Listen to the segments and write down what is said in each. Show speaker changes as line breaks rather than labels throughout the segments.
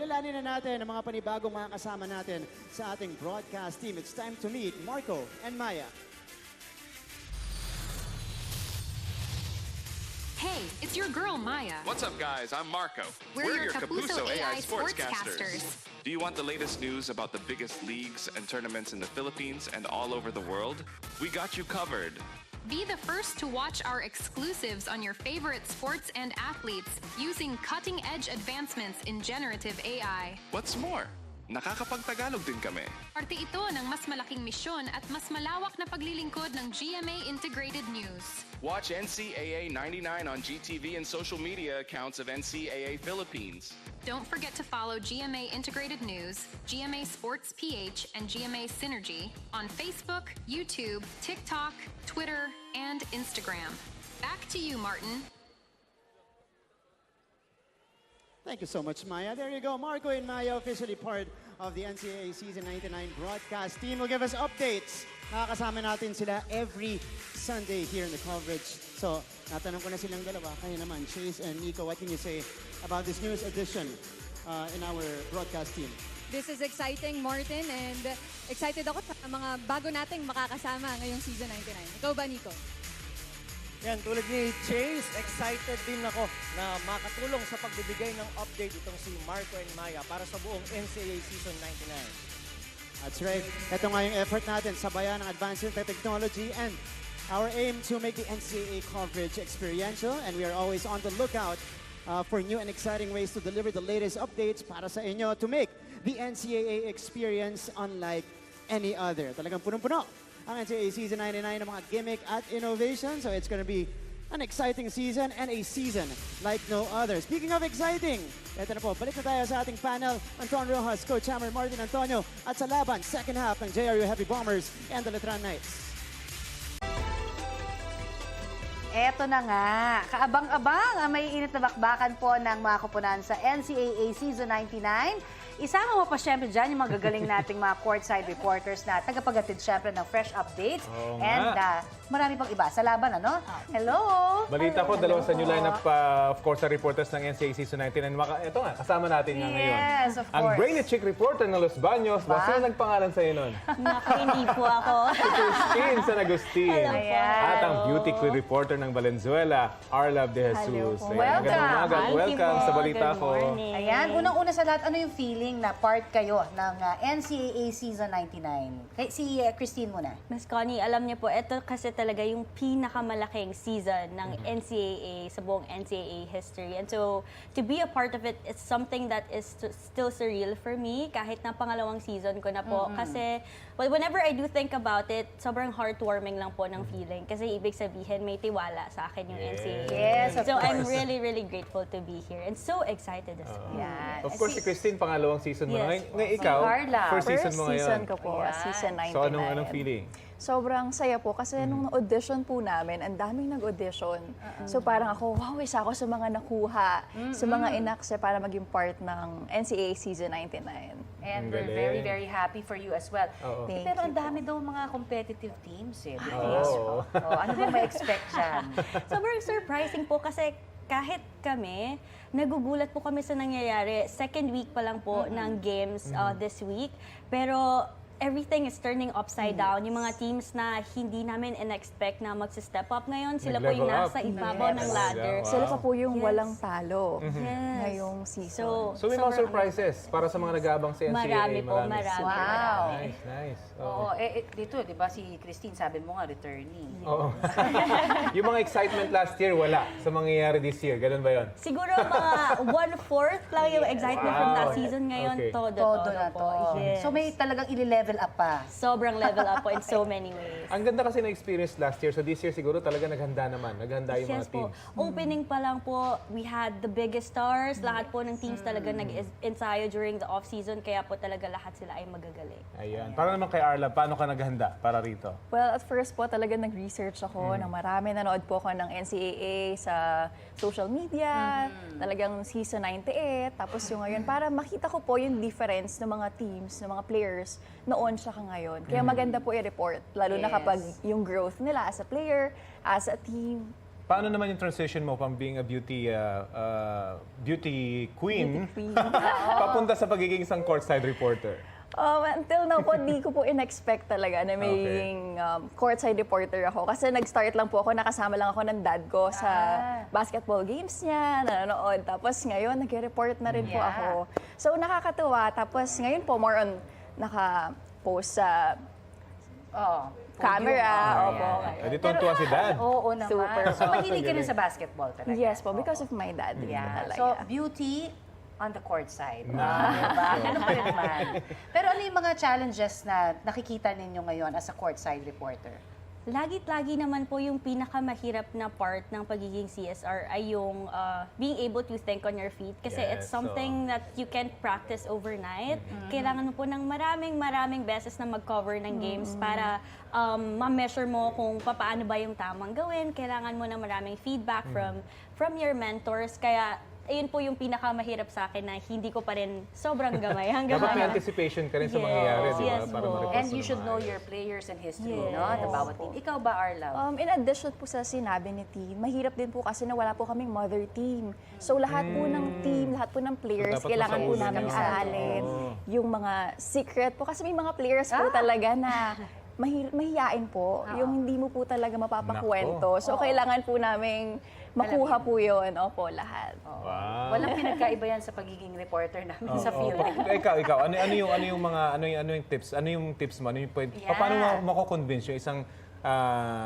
kilalanin na natin ang mga panibagong mga kasama natin sa ating broadcast team. It's time to meet Marco and Maya.
Hey, it's your girl, Maya.
What's up, guys? I'm Marco.
We're your Kapuso AI sportscasters.
Do you want the latest news about the biggest leagues and tournaments in the Philippines and all over the world? We got you covered.
Be the first to watch our exclusives on your favorite sports and athletes using cutting-edge advancements in generative AI.
What's more, nakakapagtagalog din kami.
Parte ito ng mas malaking misyon at mas malawak na paglilingkod ng GMA Integrated News.
Watch NCAA 99 on GTV and social media accounts of NCAA Philippines.
Don't forget to follow GMA Integrated News, GMA Sports PH, and GMA Synergy on Facebook, YouTube, TikTok, Twitter, and Instagram. Back to you, Martin.
Thank you so much, Maya. There you go. Marco and Maya, officially part of the NCAA Season 99 broadcast team, will give us updates. Nakakasama natin sila every Sunday here in the coverage. So, natanong ko na silang dalawa. Kayo naman, Chase and Nico, what can you say about this newest addition in our broadcast team?
This is exciting, Martin, and excited ako sa mga bago nating makakasama ngayong Season 99. Ikaw ba, Nico?
Yan, tulad ni Chase, excited din ako na makatulong sa pagbibigay ng update itong si Marco and Maya para sa buong NCAA Season 99.
That's right. Ito nga yung effort natin, sabayan ng advancement technology and our aim to make the NCAA coverage experiential, and we are always on the lookout for new and exciting ways to deliver the latest updates para sa inyo to make the NCAA experience unlike any other. Talagang punong-puno ang NCAA Season 99 ng mga gimmick at innovation. So it's going to be an exciting season and a season like no other. Speaking of exciting, eto na po, balik na tayo sa ating panel. Anton Rojas, Coach Hammer, Martin Antonio, at sa laban, second half ng JRU Heavy Bombers and the Letran Knights.
Eto na nga, kaabang-abang ang may init na bakbakan po ng mga koponan sa NCAA Season 99. Isama mo pa siyempre dyan yung mga gagaling nating mga courtside reporters na tagapagatid siyempre ng fresh updates. And marami pang iba sa laban, ano? Hello!
Balita ko, dalawa sa new lineup, of course, sa reporters ng NCAA Season 19. And ito nga, kasama natin nga ngayon.
Yes, of course.
Ang Brainy Chick reporter ng Los Baños. Ba? Sino nagpangalan sa'yo nun?
Naku, hindi po ako.
Si Christine San Agustin. At ang beauty queen reporter ng Valenzuela, Arlab De Jesus.
Welcome!
Welcome sa balita ko.
Ayan, unang-una sa lahat, ano yung feeling na part kayo ng NCAA Season 99? Si Christine muna.
Miss Connie, alam niyo po, ito kasi talaga yung pinakamalaking season ng NCAA sa buong NCAA history. And so, to be a part of it, it's something that is still surreal for me, kahit na pangalawang season ko na po. Kasi, whenever I do think about it, sobrang heartwarming lang po ng feeling. Kasi ibig sabihin, may tiwala sa akin yung NCAA.
Yes, of
so,
course.
I'm really, really grateful to be here and so excited as well.
Yan.
Of course, si Christine, pangalawang season mo.
Yes.
Ngayon, ikaw,
Carla.
first season mo ngayon.
Season ko po, season 99.
So, anong feeling?
Sobrang saya po kasi nung audition po namin, ang daming nag-audition. So parang ako, wow, isa ako sa mga nakuha, sa mga inakse para maging part ng NCAA Season 99.
And we're very, very happy for you as well.
Thank
Pero
you
ang dami daw mga competitive teams eh. di ba?
Oo.
Ano ba ma-expect dyan?
Sobrang surprising po kasi kahit kami, nagugulat po kami sa nangyayari. Second week pa lang po ng games this week. Pero everything is turning upside down. Yung mga teams na hindi namin in-expect na mag-step up ngayon, sila po yung nasa ibabaw ng ladder.
Wow.
Sila pa po yung walang talo
Yes.
ngayong season.
So, may mga surprises para sa mga nag-aabang sa NCAA.
Marami po, marami.
Wow.
Nice, nice.
Oo, dito, di ba si Christine, sabi mo nga, returnee.
Oo. Yung mga excitement last year, wala sa mangyayari this year. Ganun ba yun?
Siguro mga 1/4 lang yung excitement from last season. Ngayon,
Okay.
todo
Na
po.
to.
Yes.
So may talagang i-level up pa.
Sobrang level up po in so many ways.
Ang ganda kasi na experience last year. So this year siguro talaga naghanda naman. Naghanda yung mga
Yes po.
teams.
Opening pa lang po, we had the biggest stars. Lahat po ng teams talaga nag-ensayo during the off-season. Kaya po talaga lahat sila ay magagaling.
Ayan. Para naman kay Arla, paano ka naghanda para rito?
Well, at first po talaga nag-research ako ng marami. Nanood po ako ng NCAA sa social media, talagang season 98. Tapos yung ngayon, para makita ko po yung difference ng mga teams, ng mga players noon siya ngayon. Kaya maganda po i-report, lalo na kapag yung growth nila as a player, as a team,
Paano naman yung transition mo from being a beauty queen papunta sa pagiging isang courtside reporter?
Until now po, di ko po in-expect talaga na magiging courtside reporter ako. Kasi nag-start lang po ako, nakasama lang ako ng dad ko sa basketball games niya, nanonood. Tapos ngayon, nag-report na rin po ako. So nakakatuwa. Tapos ngayon po, more on naka-post sa camera. Opo.
Di tuwan-tuwa si dad.
Oo naman.
Super.
So, mahilig ka rin sa basketball talaga.
Yes po, because of my dad.
Yeah.
Talaga.
So, beauty on the court side. Diba? Ano pa rin naman. Pero ano yung mga challenges na nakikita ninyo ngayon as a courtside reporter?
Lagi naman po yung pinakamahirap na part ng pagiging CSR ay yung being able to think on your feet kasi it's something that you can't practice overnight. Kailangan mo po ng maraming beses na mag-cover ng games para ma-measure mo kung paano ba yung tamang gawin. Kailangan mo ng maraming feedback from your mentors. Kaya ayun po yung pinakamahirap sa akin na hindi ko pa rin sobrang gamay hanggang
Dapat may anticipation ka rin sa mangyayari, di ba?
Yes,
Para
po.
ma-report
And
mo
you should
na
know
maayos.
your players and history,
Yes.
no? The bawat team. Ikaw ba, Arlav?
In addition po sa sinabi ni T, mahirap din po kasi na wala po kaming mother team. So lahat po ng team, lahat po ng players,
So, dapat
kailangan po
masaulo
namin
nyo.
aralin yung mga secret po. Kasi may mga players po talaga na mahiyain po. Yung hindi mo po talaga mapapakwento. So kailangan po namin makuha po yun. Opo, lahat.
Wow.
Walang pinagkaiba yan sa pagiging reporter namin sa field.
Ikaw, ano yung tips? Ano yung tips mo? Ano yung paano mo mako-convince yung isang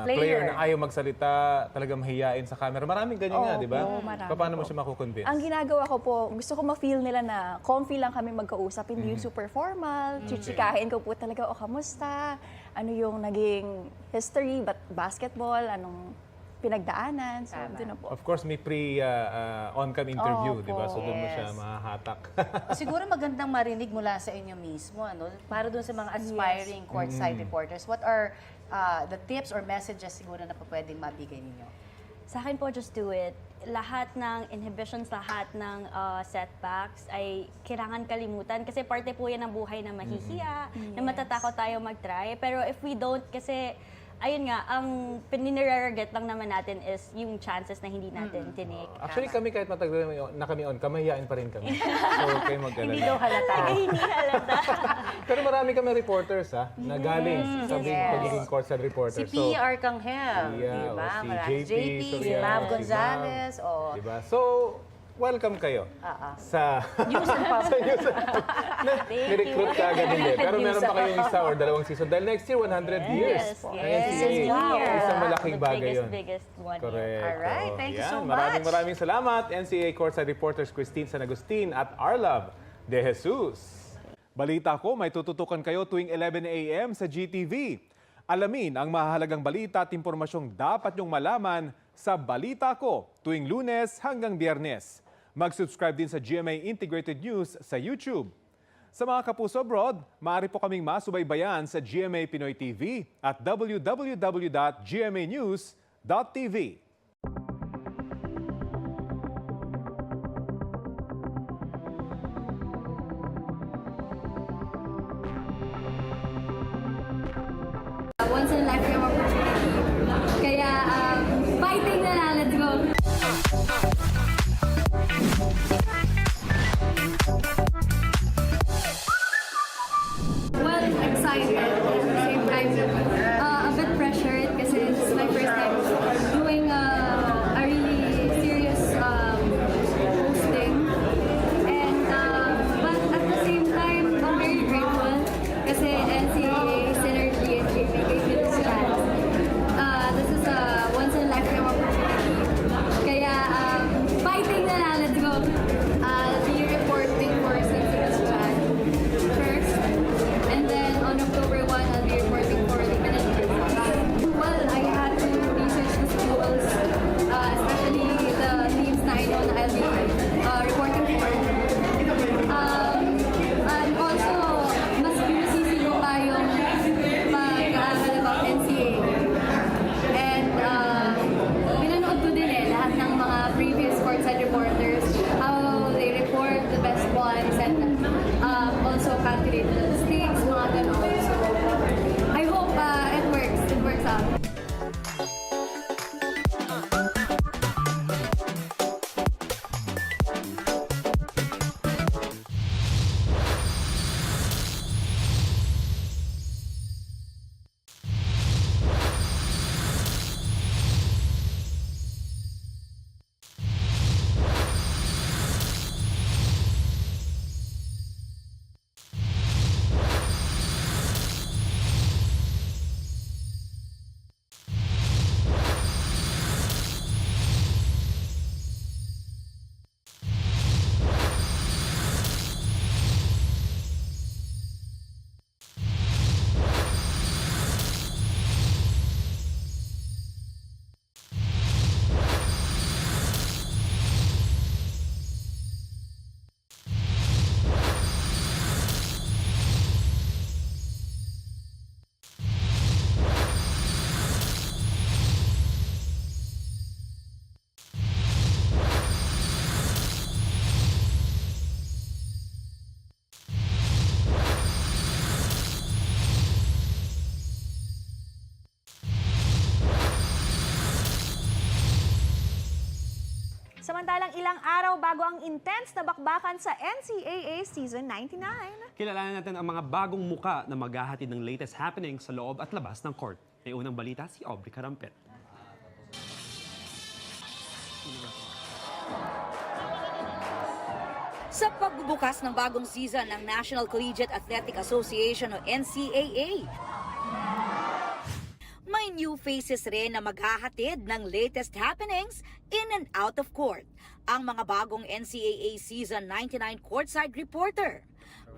player na ayaw magsalita, talaga mahiyain sa camera? Maraming ganyan nga, di ba?
marami
Paano mo
po.
siya mako-convince?
Ang ginagawa ko po, gusto ko ma-feel nila na comfy lang kami magkausap, hindi yung super formal. Chichikahin ko po talaga, kamusta? Ano yung naging history, basketball, anong pinagdaanan. So, doon na po.
Of course, may on-cam interview, di ba? So doon mo
Yes.
siya mahahatak.
Siguro magandang marinig mula sa inyo mismo, ano? Para doon sa mga aspiring courtside reporters, what are the tips or messages siguro na pwedeng mabigay ninyo?
Sa akin po, just do it. Lahat ng inhibitions, lahat ng setbacks ay kailangan kalimutan kasi parte po yan ng buhay na mahihiya, na matatakot tayo mag-try. Pero if we don't, kasi ayun nga, ang pinire-regret lang naman natin is yung chances na hindi natin tinik.
Actually, kami kahit matagal na kami on, kamahiyain pa rin kami. So, kayo mag-alala.
Hindi daw halata.
Hindi halata.
Pero marami kami reporters, na galing sa pagiging courtside reporter.
Si P. Arcangel,
Pia,
diba?
si
Marami.
JP,
si
Soriano,
Mav
si
Gonzalez,
Diba? So, welcome kayo sa
News and Pub.
Ni-recruit ka agad hindi. Pero meron pa kayong isa or dalawang season. Dahil next year, 100 years.
Yes.
Wow.
Wow.
Isang malaking bagay yun.
Biggest one.
Correct.
Alright, thank you so
Maraming
much.
maraming salamat. NCAA Courtside Reporters Christine San Agustin at Arlav De Jesus. Balita ko, may tututukan kayo tuwing 11 a.m. sa GTV. Alamin ang mahalagang balita at impormasyong dapat nyong malaman sa Balita Ko tuwing Lunes hanggang Biyernes. Mag-subscribe din sa GMA Integrated News sa YouTube. Sa mga kapuso abroad, maaari po kaming masubaybayan sa GMA Pinoy TV at www.gmanews.tv.
Once in a lifetime opportunity. Kaya, fighting na lang. Let's go! Well, excited at the same time. A bit pressured kasi this is my first time doing a really serious hosting. And but at the same time, I'm very grateful kasi NCAA, Synergy, and JP gave me this chance. This is a once in a lifetime opportunity. Kaya fighting na lang, let's go. I'll be reporting for Sensitive Chan first. And then on October 1, I'll be reporting for the Philippines. Well, I had to research the schools, especially the teams na I know na I'll be reporting for. And also, mas masisilo tayong pag-aaral about NCAA. And pinanood ko din lahat ng mga previous courtside reporters, how they report the best ones and also calculate the stakes, mga ganun. So, I hope it works out.
Samantalang ilang araw bago ang intense na bakbakan sa NCAA Season 99.
Kilalanin natin ang mga bagong muka na maghahatid ng latest happenings sa loob at labas ng court. May unang balita si Aubrey Carampet.
Sa pagbubukas ng bagong season ng National Collegiate Athletic Association o NCAA, may new faces rin na maghahatid ng latest happenings in and out of court. Ang mga bagong NCAA Season 99 Courtside reporter.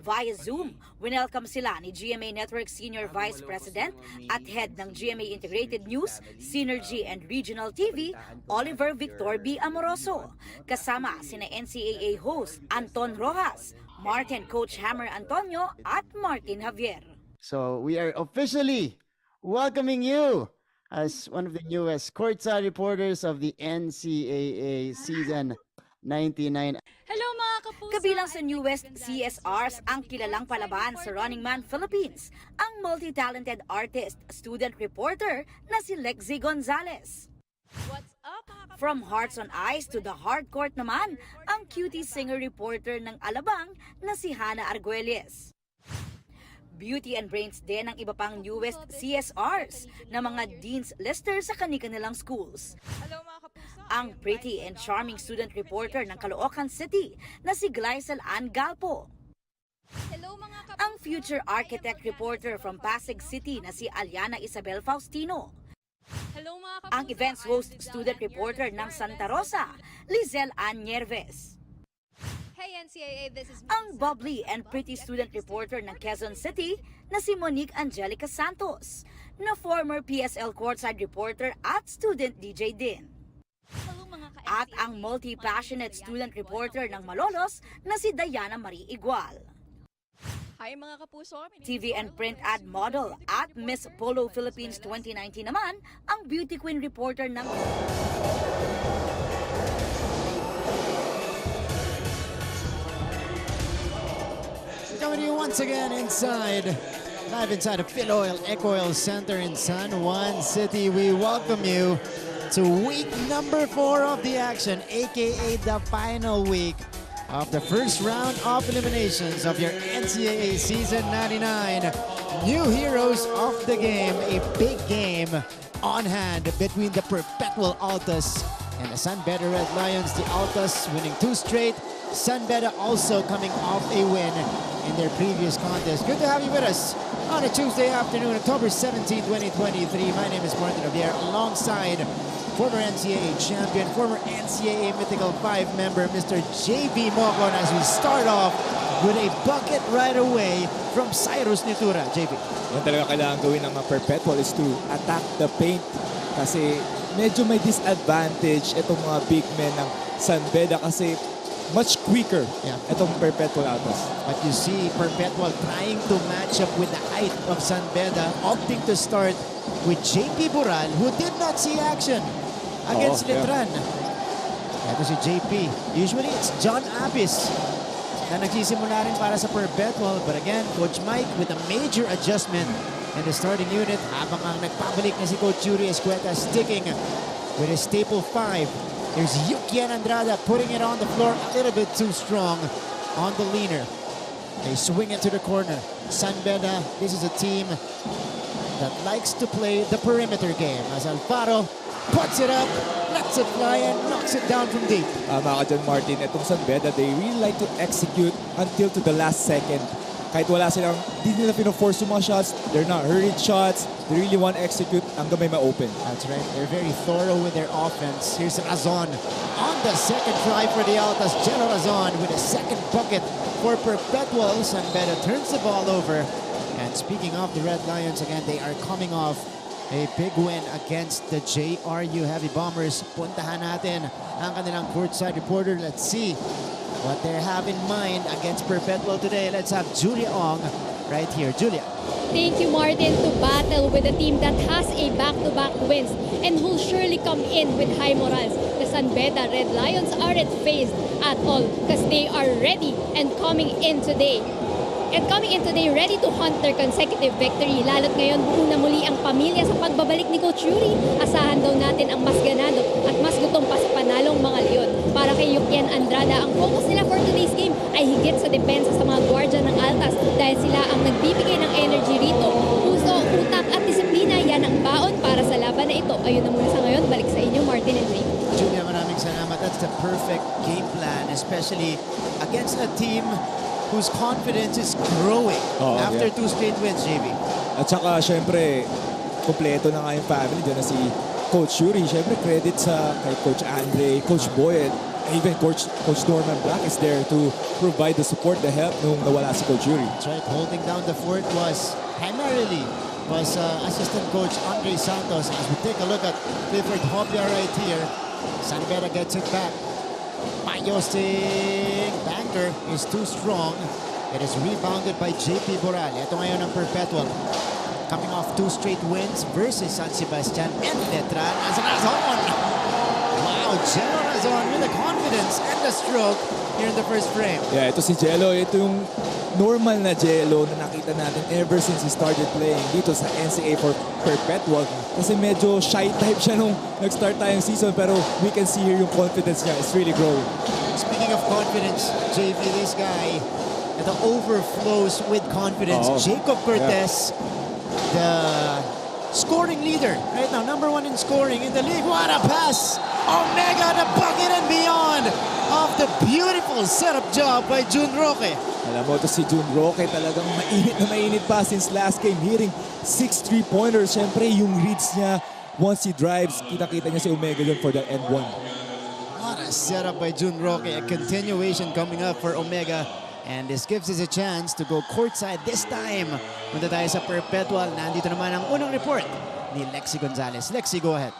Via Zoom, winelcome sila ni GMA Network Senior Vice President at Head ng GMA Integrated News, Synergy and Regional TV, Oliver Victor B. Amoroso. Kasama sina NCAA host Anton Rojas, Martin Coach Hammer Antonio at Martin Javier.
So we are officially welcoming you as one of the newest courtside reporters of the NCAA Season 99.
Hello mga kapuso! Kabilang sa newest CSRs ang kilalang palaban sa Running Man Philippines, ang multi-talented artist, student reporter na si Lexi Gonzalez. What's up, From Hearts on Ice to the hard court naman, ang cutie singer reporter ng Alabang na si Hannah Arguelles. Beauty and brains din ang iba pang newest CSRs na mga dean's lister sa kanilang schools. Ang pretty and charming student reporter ng Caloocan City na si Glycel Ann Galpo. Ang future architect reporter from Pasig City na si Aliana Isabel Faustino. Ang events host student reporter ng Santa Rosa, Lizelle Ann Nierves.
Hey NCAA, this is
Ang bubbly and pretty student reporter ng Quezon City na si Monique Angelica Santos, na former PSL courtside reporter at student DJ din. At ang multi-passionate student reporter ng Malolos na si Diana Marie Igual.
Hi mga kapuso.
TV and print ad model at Miss Polo Philippines 2019 naman ang beauty queen reporter ng
Coming to you once again live inside of Philoil Ecoil Center in San Juan City. We welcome you to week number 4 of the action, aka the final week of the first round of eliminations of your NCAA Season 99. New heroes of the game, a big game on hand between the Perpetual Altas and the San Beda Red Lions. The Altas winning 2 straight. San Beda also coming off a win in their previous contest. Good to have you with us on a Tuesday afternoon, October 17, 2023. My name is Martin Javier, alongside former NCAA champion, former NCAA Mythical 5 member, Mr. JB Mocon, as we start off with a bucket right away from Cyrus Nitura. JB.
Yung talaga kailangan gawin ng mga Perpetual is to attack the paint kasi medyo may disadvantage itong mga big men ng San Beda kasi much quicker itong Perpetual Altas.
But you see Perpetual trying to match up with the height of San Beda, opting to start with JP Bural, who did not see action against Letran. Ito si JP. Usually it's John Abis na nagsisimula rin para sa Perpetual. But again, Coach Mike with a major adjustment in the starting unit habang ang nagpabalik na si Coach Yuri Escueta sticking with his staple 5. Here's Yukian Andrada putting it on the floor a little bit too strong on the leaner. They swing it to the corner. San Beda, this is a team that likes to play the perimeter game. As Alfaro puts it up, lets it fly, and knocks it down from deep.
Tama ka dyan, Martin. Itong San Beda, they really like to execute until to the last second. Kahit wala silang, di nila pino-force yung mga shots. They're not hurried shots. They really want to execute hanggang may ma-open.
That's right. They're very thorough with their offense. Here's Razon on the second try for the Altas. Jello Razon with a second bucket for Perpetual. San Beda turns the ball over. And speaking of the Red Lions, again, they are coming off a big win against the JRU Heavy Bombers. Puntahan natin ang kanilang courtside reporter. Let's see what they have in mind against Perpetual today. Let's have Julia Ong right here. Julia.
Thank you, Martin, to battle with a team that has a back-to-back wins and will surely come in with high morals. The San Beda Red Lions aren't phased at all because they are ready and coming in today ready to hunt their consecutive victory. Lalo't ngayon, buo na muli ang pamilya sa pagbabalik ni Coach Yuri. Asahan daw natin ang mas ganado at mas gutom pa sa panalong mga Leon. para kay Yukian Andrada. Ang focus nila for today's game ay higit sa depensa sa mga gwardiya ng Altas dahil sila ang nagbibigay ng energy rito. Puso, utak at disiplina, yan ang baon para sa laban na ito. Ayun na muna sa ngayon, balik sa inyo Martin and Ray.
Julia, maraming salamat. That's the perfect game plan, especially against a team whose confidence is growing after 2 straight wins, JB.
At saka, syempre, kompleto na nga yung family. Diyan na si Coach Yuri. Syempre, credit sa kay Coach Andre, Coach Boyd, even Coach Norman Black is there to provide the support, the help nung nawala si Coach Yuri.
That's right. Holding down the fort was primarily assistant coach Andre Santos. As we take a look at Clifford Hopia right here, San Beda gets it back. Mayosing banker is too strong. It is rebounded by JP Boral. Ito ngayon ang Perpetual. Coming off 2 straight wins versus San Sebastian and Letran as Razon. Wow, Jello Razon with the confidence and the stroke here in the first frame.
Yeah, ito si Jello. Ito yung normal na Jello na nakita natin ever since he started playing dito sa NCAA for Perpetual. Kasi medyo shy type siya nung nag-start tayong season, pero we can see here yung confidence niya. It's really growing.
Speaking of confidence, JV, this guy, ito overflows with confidence. Jacob Cortez, the scoring leader right now, #1 in scoring in the league. What a pass! Omega, the bucket and beyond of the beautiful setup job by Jun Roque.
Alam mo, ito si Jun Roque talagang mainit pa since last game, hitting 6 3-pointers. Siyempre, yung reads niya, once he drives, kita-kita niya si Omega dun for the end one.
What a setup by Jun Roque. A continuation coming up for Omega. And this gives us a chance to go courtside this time. Punta tayo sa Perpetual. Nandito naman ang unang report ni Lexi Gonzalez. Lexi, go ahead.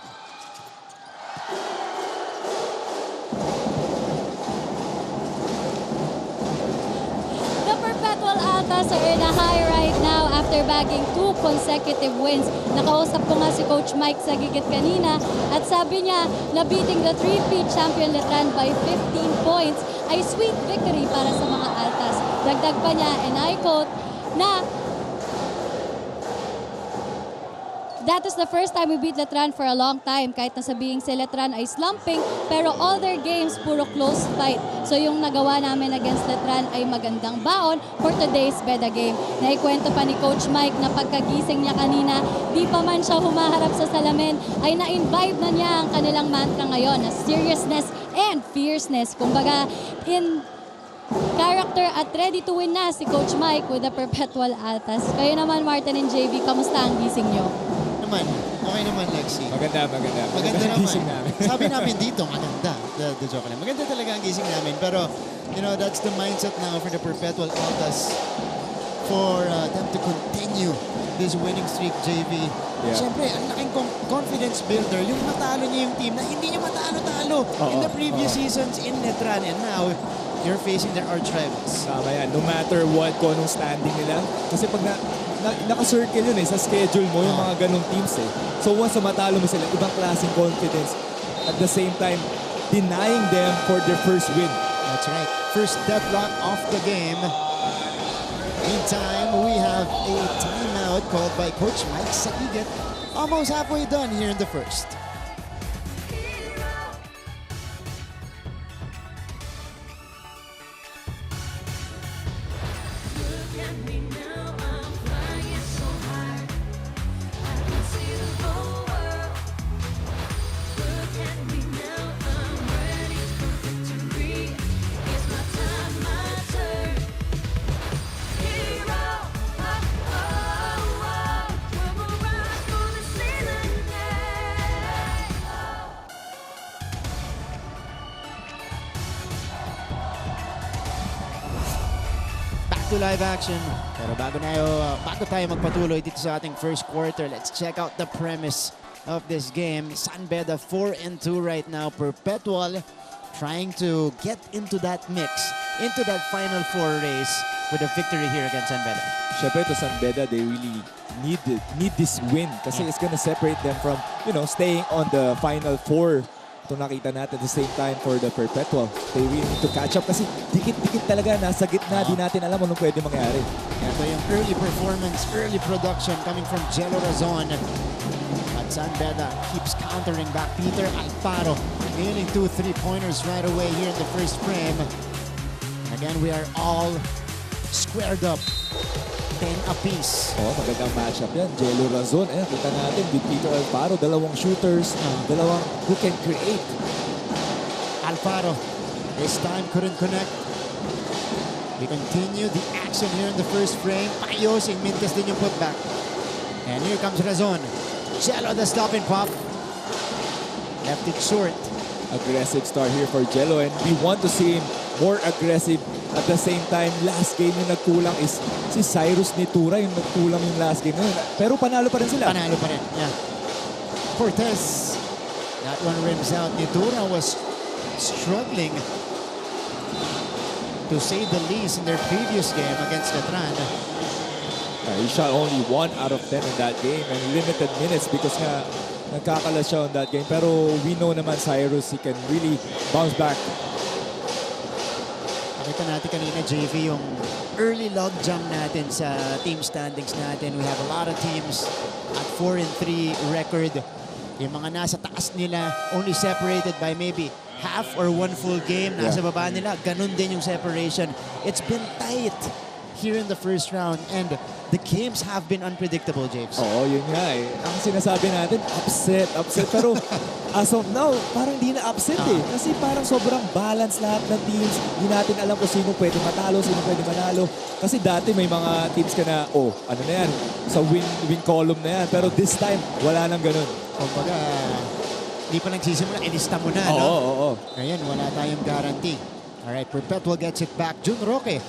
The Perpetual Altas are in a high right now after bagging 2 consecutive wins. Nakausap ko nga si Coach Mike sa gigit kanina at sabi niya na beating the 3-peat champion Letran by 15 points ay sweet victory para sa mga Altas. Dagdag pa niya, and I quote, na that is the first time we beat Letran for a long time. Kahit na sabihing si Letran ay slumping, pero all their games, puro close fight. So yung nagawa namin against Letran ay magandang baon for today's Beda game. Naikwento pa ni Coach Mike na pagkagising niya kanina, di pa man siya humaharap sa salamin, ay na-imbibe na niya ang kanilang mantra ngayon na seriousness and fierceness. Kumbaga, in character at ready to win na si Coach Mike with the Perpetual Altas. Kayo naman, Martin and JV, kamusta ang gising nyo?
Okay naman, Lexi.
Maganda.
Maganda naman.
Gising namin.
Sabi namin dito, maganda. The joke lang. Maganda talaga ang gising namin. Pero, you know, that's the mindset now for the Perpetual Altas for them to continue this winning streak, JV.
Yeah.
Siyempre, ang laking confidence builder, yung matalo niya yung team na hindi niya matalo-talo in the previous seasons in Letran. And now, you're facing their arch rivals.
Tama yan. No matter what, kung anong standing nila. Kasi pag naka-circle yun sa schedule mo, yung mga ganong teams So once matalo mo sila, ibang klaseng confidence. At the same time, denying them for their first win.
That's right. First deadlock of the game. Meantime, we have a timeout called by Coach Mike Sakigat. Almost halfway done here in the first. To live action. Pero bago tayo magpatuloy dito sa ating first quarter, let's check out the premise of this game. San Beda 4-2 right now. Perpetual trying to get into that mix, into that Final Four race with a victory here against San Beda.
Siyempre, to San Beda, they really need this win kasi it's gonna separate them from, staying on the Final Four. Ito nakita natin at the same time for the Perpetual. They really need to catch up kasi dikit-dikit talaga nasa gitna. Di natin alam anong pwede mangyari.
Ito yung early performance, early production coming from Jello Razon. At San Beda keeps countering back. Peter Alfaro nailing 2 3-pointers right away here in the first frame. Again, we are all squared up. 10 apiece.
Magandang matchup yan. Jello Razon. Kita natin with Peter Alfaro. Dalawang shooters. Dalawang who can create.
Alfaro this time couldn't connect. We continue the action here in the first frame. Payosing, mintes din yung putback. And here comes Razon. Jello the stop and pop. Left it short.
Aggressive start here for Jello, and we want to see him more aggressive. At the same time, last game yung nagkulang is si Cyrus Nitura yung nagkulang yung last game. Pero panalo pa rin sila.
Panalo pa rin, yeah. Cortez. That one rims out. Nitura was struggling, to say the least, in their previous game against Letran.
He shot only 1 out of 10 in that game and limited minutes because nga nagkakalas siya on that game. Pero we know naman Cyrus, he can really bounce back.
Nakita natin kanina, JV, yung early log jump natin sa team standings natin. We have a lot of teams at 4-3 record. Yung mga nasa taas nila, only separated by maybe half or 1 full game. Nasa baba nila, ganun din yung separation. It's been tight here in the first round, and the games have been unpredictable, James.
Oo, yun nga eh. Ang sinasabi natin, upset. Pero as of now, parang di na upset eh. Kasi parang sobrang balance lahat ng teams. Hindi natin alam kung sino pwede matalo, sino pwede manalo. Kasi dati may mga teams ka na, ano na yan, sa win column na yan. Pero this time, wala nang ganun.
Kumbaga, hindi pa nagsisimula, ilista mo na, no?
Oo.
Ngayon, wala tayong guarantee. Alright, Perpetual gets it back. Jun Roque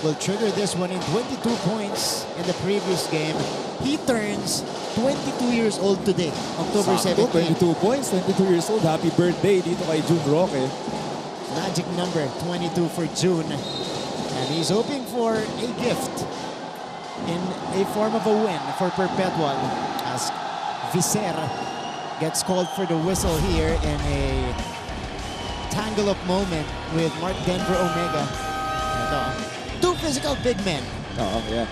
will trigger this one in 22 points in the previous game. He turns 22 years old today, October 17.
22 points, 22 years old. Happy birthday dito kay Jun Roque.
Magic number, 22 for June. And he's hoping for a gift in a form of a win for Perpetual as Viser gets called for the whistle here in a tangle-up moment with Mark Denver Omega. Ito, 2 physical big men.
Yeah.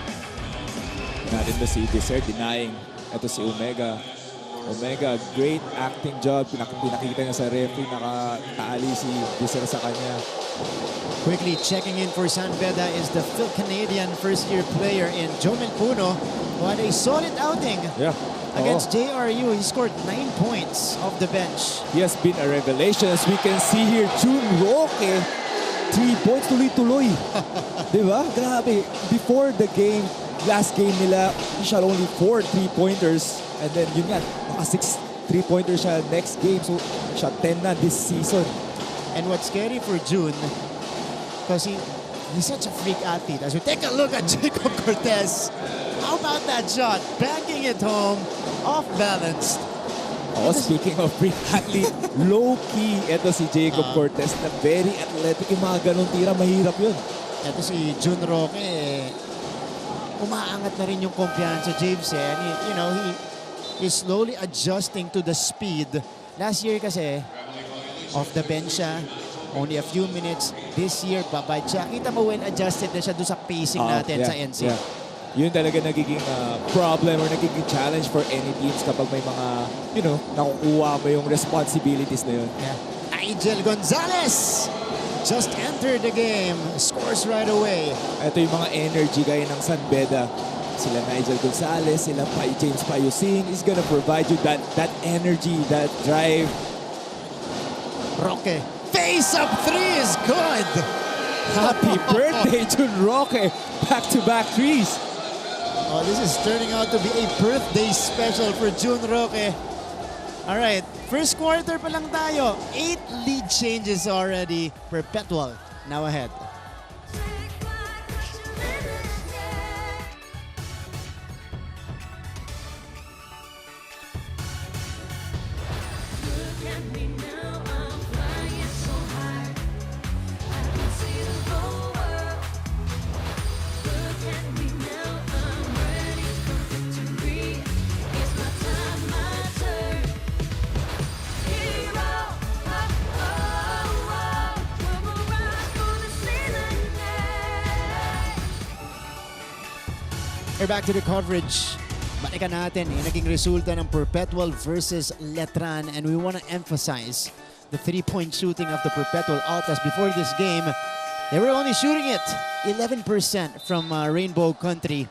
Natin ba si Viser denying. Ito si Omega. Omega, great acting job. Pinakita niya sa referee, nakataali si Viser sa kanya.
Quickly checking in for San Beda is the Phil-Canadian first-year player in Jomen Puno, who had a solid outing.
Yeah.
Against JRU, he scored 9 points off the bench.
He has been a revelation, as we can see here. Jun Roque, 3 points, tuloy-tuloy. Diba? Grabe. Before the game, last game nila, he shot only 4 3-pointers. And then yun nga, maka 6 3-pointers siya next game. So, shot 10 na this season.
And what's scary for June, because he's such a freak athlete. As we take a look at Jacob Cortez, how about that shot? Banging it home, off-balanced.
Speaking of freak athlete, low-key, ito si Jacob Cortez na very athletic. Yung mga ganong tira, mahirap yun.
Ito si Jun Roque, umaangat na rin yung kumpiyansa, James. And he is slowly adjusting to the speed. Last year kasi, off the bench siya, only a few minutes. This year, babad siya. Kita mo well-adjusted na siya doon sa pacing natin sa NC.
Yeah. Yun talaga nagiging problem or nagiging challenge for any teams kapag may mga, nakukuha mo yung responsibilities na yun.
Yeah. Nigel Gonzalez just entered the game. Scores right away.
Ito yung mga energy gaya ng San Beda. Sila Nigel Gonzalez, sila James Payusing is gonna provide you that energy, that drive.
Roque. Face-up 3 is good.
Happy birthday, Jun Roque. Back-to-back threes.
Oh, this is turning out to be a birthday special for Jun Roque. All right, first quarter pa lang tayo. 8 lead changes already. Perpetual now ahead. We're back to the coverage balikan natin yung naging resulta ng Perpetual versus Letran, and we want to emphasize the three-point shooting of the Perpetual Altas. Before this game, they were only shooting it 11% from Rainbow Country.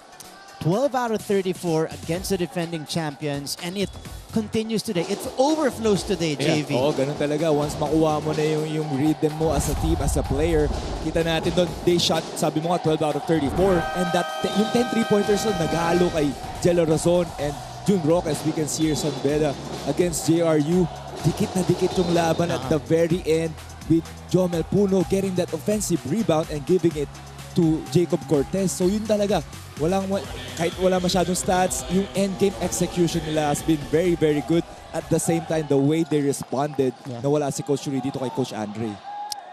12 out of 34 against the defending champions, and it continues today. It overflows today, JV.
Oo, ganun talaga. Once makuha mo na yung rhythm mo as a team, as a player, kita natin doon, they shot, sabi mo nga, 12 out of 34. And that yung 10 3-pointers doon, nag-halo kay Jello Razon and June Roque, as we can see here, San Beda against JRU. Dikit na dikit yung laban at the very end with Jomel Puno getting that offensive rebound and giving it to Jacob Cortez. So yun talaga, kahit wala masyadong stats, yung endgame execution nila has been very, very good. At the same time, the way they responded, na wala si Coach Yuri dito kay Coach Andre.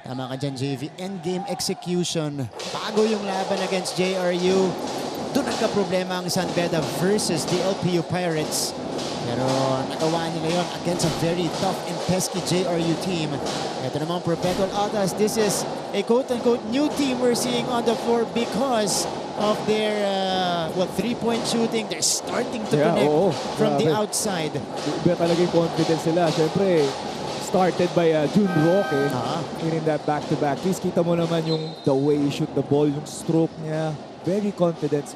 Tama ka dyan, JV. Endgame execution. Bago yung laban against JRU. Doon nagka-problema ang San Beda versus the LPU Pirates. Pero nagawa nila yun against a very tough and pesky JRU team. Ito naman, Perpetual Altas. This is a quote-unquote new team we're seeing on the floor because of their three-point shooting. They're starting to connect from the outside.
Iba talaga yung confidence nila. Siyempre, started by June Roque in that back-to-back. Please kita mo naman yung the way he shoot the ball, yung stroke niya. Very confident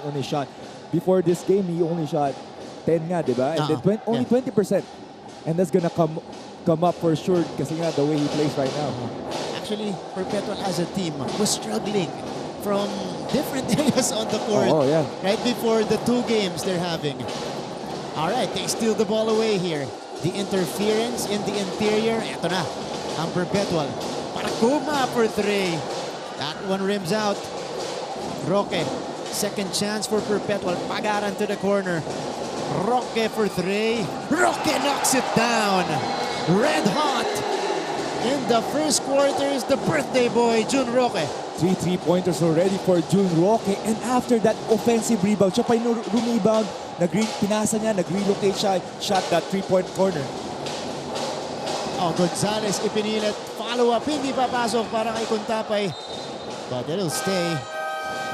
on his shot. Before this game, he only shot 10 nga, di ba? And then only 20%. And that's gonna come up for sure kasi nga the way he plays right now.
Actually, Perpetual as a team was struggling from different areas on the court right before the two games they're having. All right, they steal the ball away here. The interference in the interior. Ito na, ang Perpetual. Paracuma for three. That one rims out. Roque, second chance for Perpetual. Pagaran to the corner. Roque for three. Roque knocks it down. Red hot. In the first quarter is the birthday boy, June Roque.
3 3-pointers already for June Roque. And after that offensive rebound, siya pa yung rebound, pinasa niya, nag-relocate siya, shot that 3-point corner.
Oh, Gonzalez ipinilit. Follow-up, hindi papasok para kay Kuntapay. But it'll stay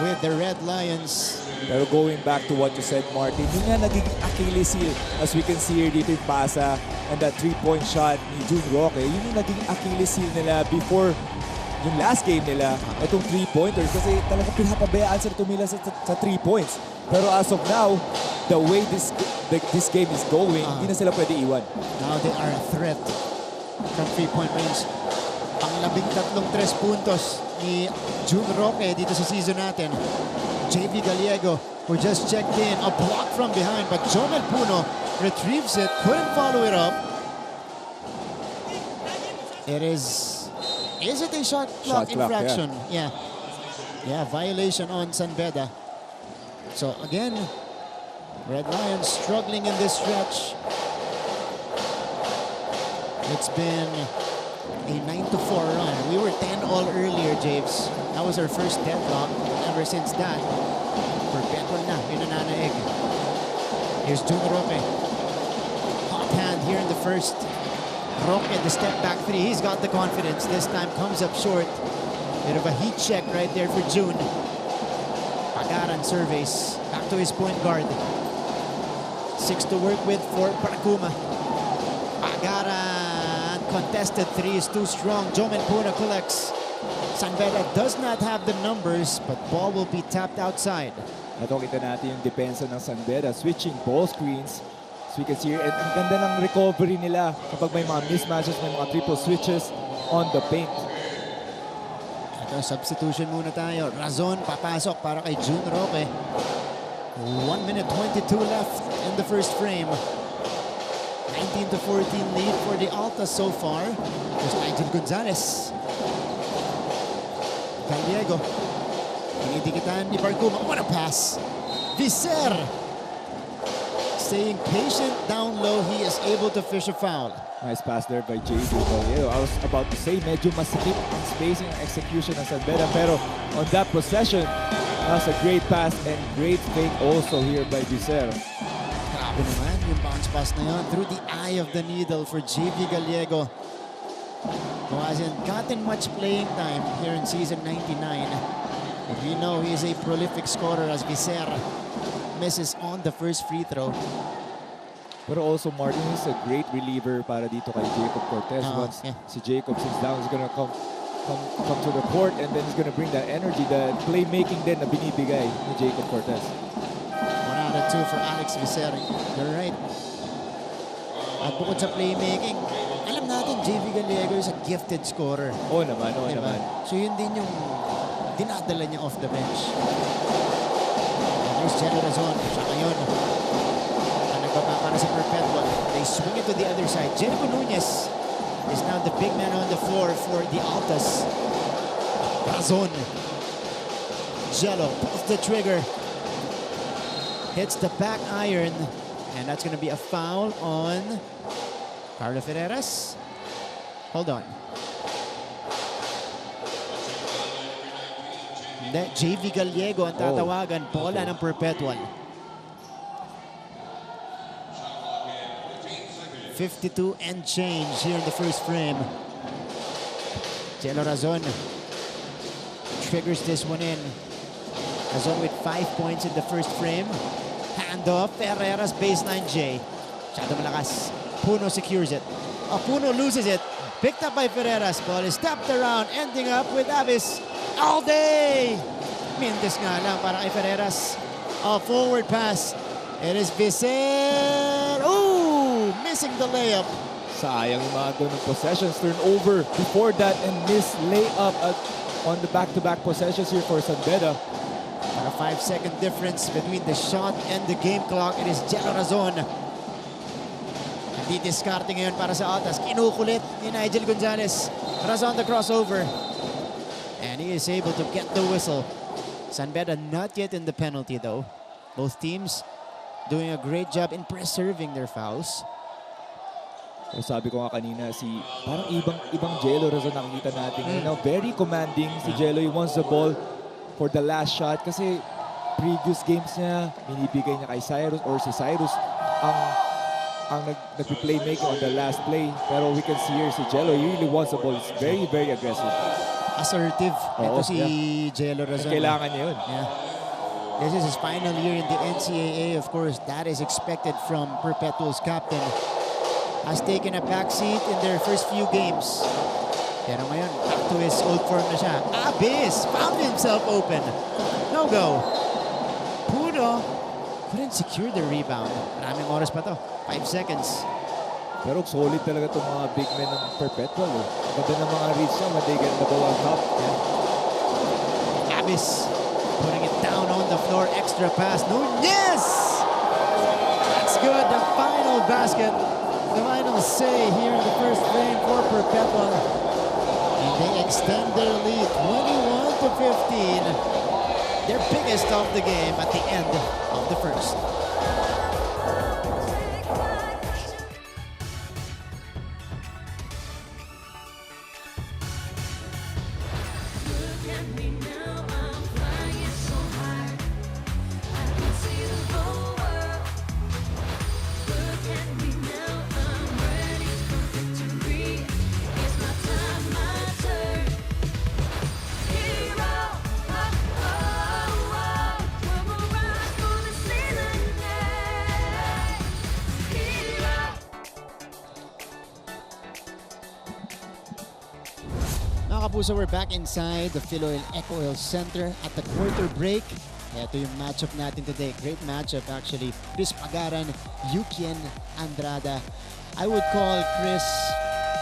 with the Red Lions.
Pero going back to what you said, Martin, yun nga naging Achilles heel. As we can see here dito yung pasa and that 3-point shot ni June Roque, yun yung naging Achilles heel nila before yung last game nila, itong 3-pointers kasi talaga pinapabayaan sila tumila sa 3 points. Pero as of now, the way this game is going, hindi na sila pwede iwan.
Now they are a threat from 3-point range. Pang-13 3 puntos ni June Roque dito sa season natin. JV Gallego, who just checked in, a block from behind, but Jomel Puno retrieves it, couldn't follow it up. Is it a shot clock infraction? Yeah, violation on San Beda. So again, Red Lions struggling in this stretch. It's been a 9-4 run. We were 10-all earlier, James. That was our first deadlock. Ever since that, Perpetual na, yung nananaig. Here's June Roque. Hot hand here in the first. Roque, the step back three. He's got the confidence. This time comes up short. Bit of a heat check right there for June. Pagaran surveys. Back to his point guard. 6 to work with for Paracuma. Pagaran. Contested three is too strong. Jomel Puno collects. San Beda does not have the numbers, but ball will be tapped outside.
Ito kita natin yung depensa ng San Beda, switching ball screens. So we can see here, and ang ganda ng recovery nila kapag may mga mismatches, may mga triple switches on the paint.
Ito, substitution muna tayo. Razon papasok para kay June Roque. 1 minute 22 left in the first frame. 19-14 lead for the Altas so far. There's Nigel Gonzalez. Gallego. Dinidikitan ni Paracuma. What a pass. Viser. Staying patient down low. He is able to fish a foul.
Nice pass there by JD Gallego. I was about to say, medyo masikip ang spacing and execution ng San Beda. Pero on that possession, that's a great pass and great fake also here by Viser.
Grabe naman yung bounce pass na yun through the eye of the needle for JV Gallego, who hasn't gotten much playing time here in season 99. But we know he is a prolific scorer as Viser. misses on the first free throw.
Pero also, Martin is a great reliever para dito kay Jacob Cortez. Once si Jacob sits down, he's gonna come to the court and then he's gonna bring that energy, that playmaking din na binibigay ni Jacob Cortez.
1 out of 2 for Alex Vicerri. You're right. At bukod sa playmaking, alam natin, JV Gallego is a gifted scorer.
Oo naman, naman.
So yun din yung dinadala niya off the bench. And there's Jello Razon. Siya ngayon. Nagbaba para sa Perpetual. They swing it to the other side. Jericho Nunez is now the big man on the floor for the Altas. Razon. Jello pulls the trigger. Hits the back iron. And that's going to be a foul on Carlo Ferreras. Hold on. JV Gallego ang tatawagan. Bola ng Perpetual. 52 and change here in the first frame. Jello Razon triggers this one in. Razon with 5 points in the first frame. Handoff, Ferreras baseline J. Shadow malakas. Puno secures it. Puno loses it. Picked up by Ferreras. Ball is tapped around, ending up with Avis all day. Mintes nga lang para kay Ferreras. A forward pass. It is Vicer. Missing the layup.
Sayang yung mga ganung possessions. Turnover before that and miss layup on the back-to-back possessions here for San Beda.
A 5-second difference between the shot and the game clock. It is Jello Razon. Hindi diskarte ngayon para sa Altas. Kinukulit ni Nigel Gonzalez. Razon the crossover. And he is able to get the whistle. San Beda not yet in the penalty though. Both teams doing a great job in preserving their fouls.
So sabi ko nga kanina, parang ibang Jello Razon nakikita natin. Very commanding si Jello. He wants the ball for the last shot kasi previous games niya, binibigay niya kay Cyrus or si Cyrus ang nag-playmaking on the last play. Pero we can see here si Jello, he really wants the ball. It's very, very aggressive.
Assertive. Ito si Jello Razon.
Kailangan niya yun.
Yeah. This is his final year in the NCAA. Of course, that is expected from Perpetual's captain. Has taken a backseat in their first few games. Pero ngayon, back to his old form na siya. Abyss found himself open. No go. Puno couldn't secure the rebound. Maraming oras pa to. 5 seconds.
Pero solid talaga itong mga big men ng Perpetual. Ganda ng mga reach niya when they get the ball on top.
Abyss putting it down on the floor. Extra pass. Nunez! That's good. The final basket. The final say here in the first frame for Perpetual. And they extend their lead 21-15. Their biggest of the game at the end of the first. So we're back inside the Philoil Eco Oil Center at the quarter break. Ito yung matchup natin today. Great matchup actually. Chris Pagaran, Yukien Andrada. I would call Chris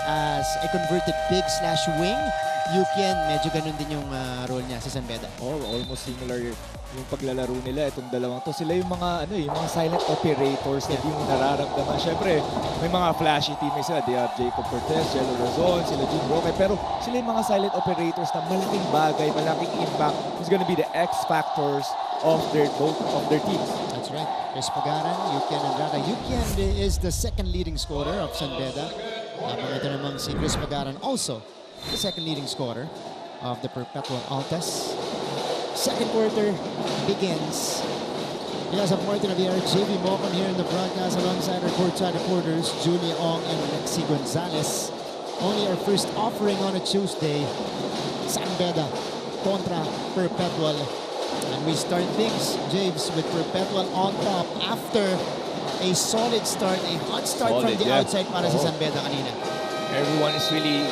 as a converted big/wing. Yukien, medyo ganun din yung role niya sa San Beda.
Almost similar yung paglalaro nila. Itong dalawang to, sila yung mga yung mga silent operators na yung nararamdaman. Siyempre, may mga flashy teammates sila. They have Jacob Cortez, Jello Razon, sila Jim Roque. Pero sila yung mga silent operators na malaking bagay, malaking impact. Who's gonna be the X factors of their teams.
That's right. Chris Pagaran, Yukien Andrada. Yukien is the second leading scorer of San Beda. Ito namang si Chris Pagaran also the second leading scorer of the Perpetual Altas. Second quarter begins. Yes, of Martin Aviar, JV Mocon here in the broadcast alongside our courtside reporters, Julia Ong and Lexi Gonzalez. Only our first offering on a Tuesday. San Beda contra Perpetual. And we start things, James, with Perpetual on top after a solid start, a hot start from the outside para sa San Beda kanina.
Everyone is really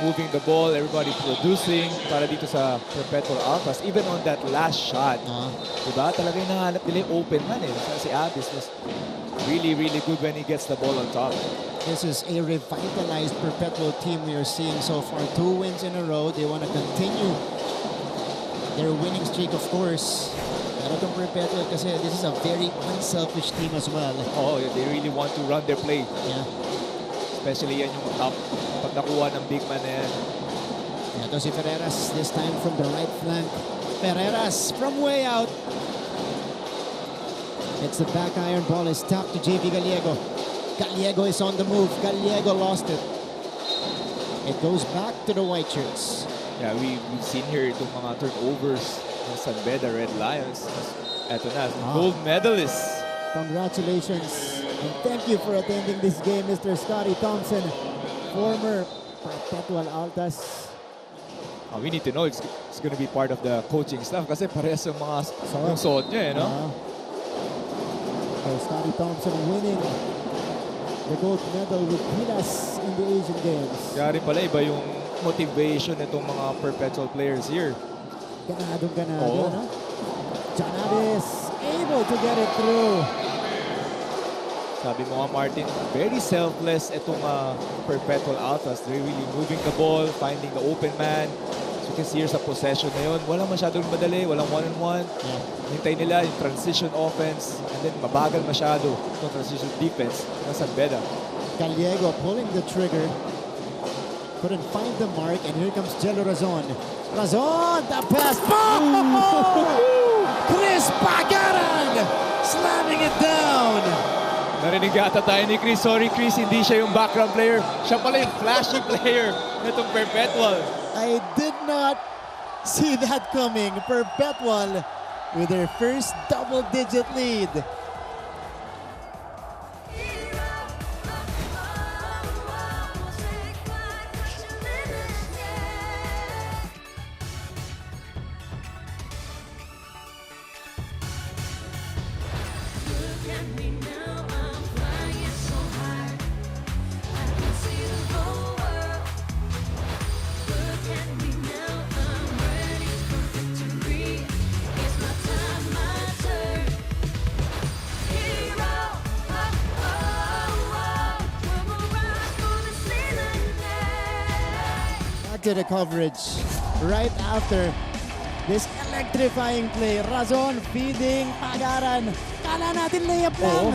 moving the ball, everybody producing para dito sa Perpetual Altas. Even on that last shot, diba? Talaga yung nahanap nila yung open man eh. Si Abyss was really, really good when he gets the ball on top.
This is a revitalized Perpetual team we are seeing so far. 2 wins in a row. They want to continue their winning streak, of course. Pero itong Perpetual kasi this is a very unselfish team as well.
Oh, they really want to run their play.
Yeah.
Especially yan yung top pag nakuha ng big man na yan.
Ito si Ferreras this time from the right flank. Ferreras from way out. It's the back iron ball is tapped to JV Gallego. Gallego is on the move. Gallego lost it. It goes back to the white shirts.
Yeah, we've seen here itong mga turnovers ng San Beda Red Lions. Ito na, gold medalist.
Congratulations and thank you for attending this game, Mr. Scotty Thompson, former Perpetual Altas.
We need to know it's going to be part of the coaching staff kasi parehas yung mga yung suot niya, no?
So Scotty Thompson winning the gold medal with Pilas in the Asian Games.
Kaya rin pala iba yung motivation nitong mga Perpetual players here.
Ganado, no? Janaris able to get it through.
Sabi mo nga, Martin, very selfless itong Perpetual Altas. They're really moving the ball, finding the open man. So you can see here sa possession na yun, walang masyadong madali, walang one-on-one. Hintay nila yung transition offense and then mabagal masyado yung transition defense ng San Beda.
Gallego pulling the trigger. Couldn't find the mark, and here comes Jello Razon. Razon, the pass. Chris Pagaran slamming it down.
Narinig yata tayo ni Chris. Sorry, Chris, hindi siya yung background player. Siya pala yung flashy player nitong Perpetual.
I did not see that coming. Perpetual with their first double-digit lead. To the coverage right after this electrifying play. Razon feeding Pagaran. Kala natin layup lang.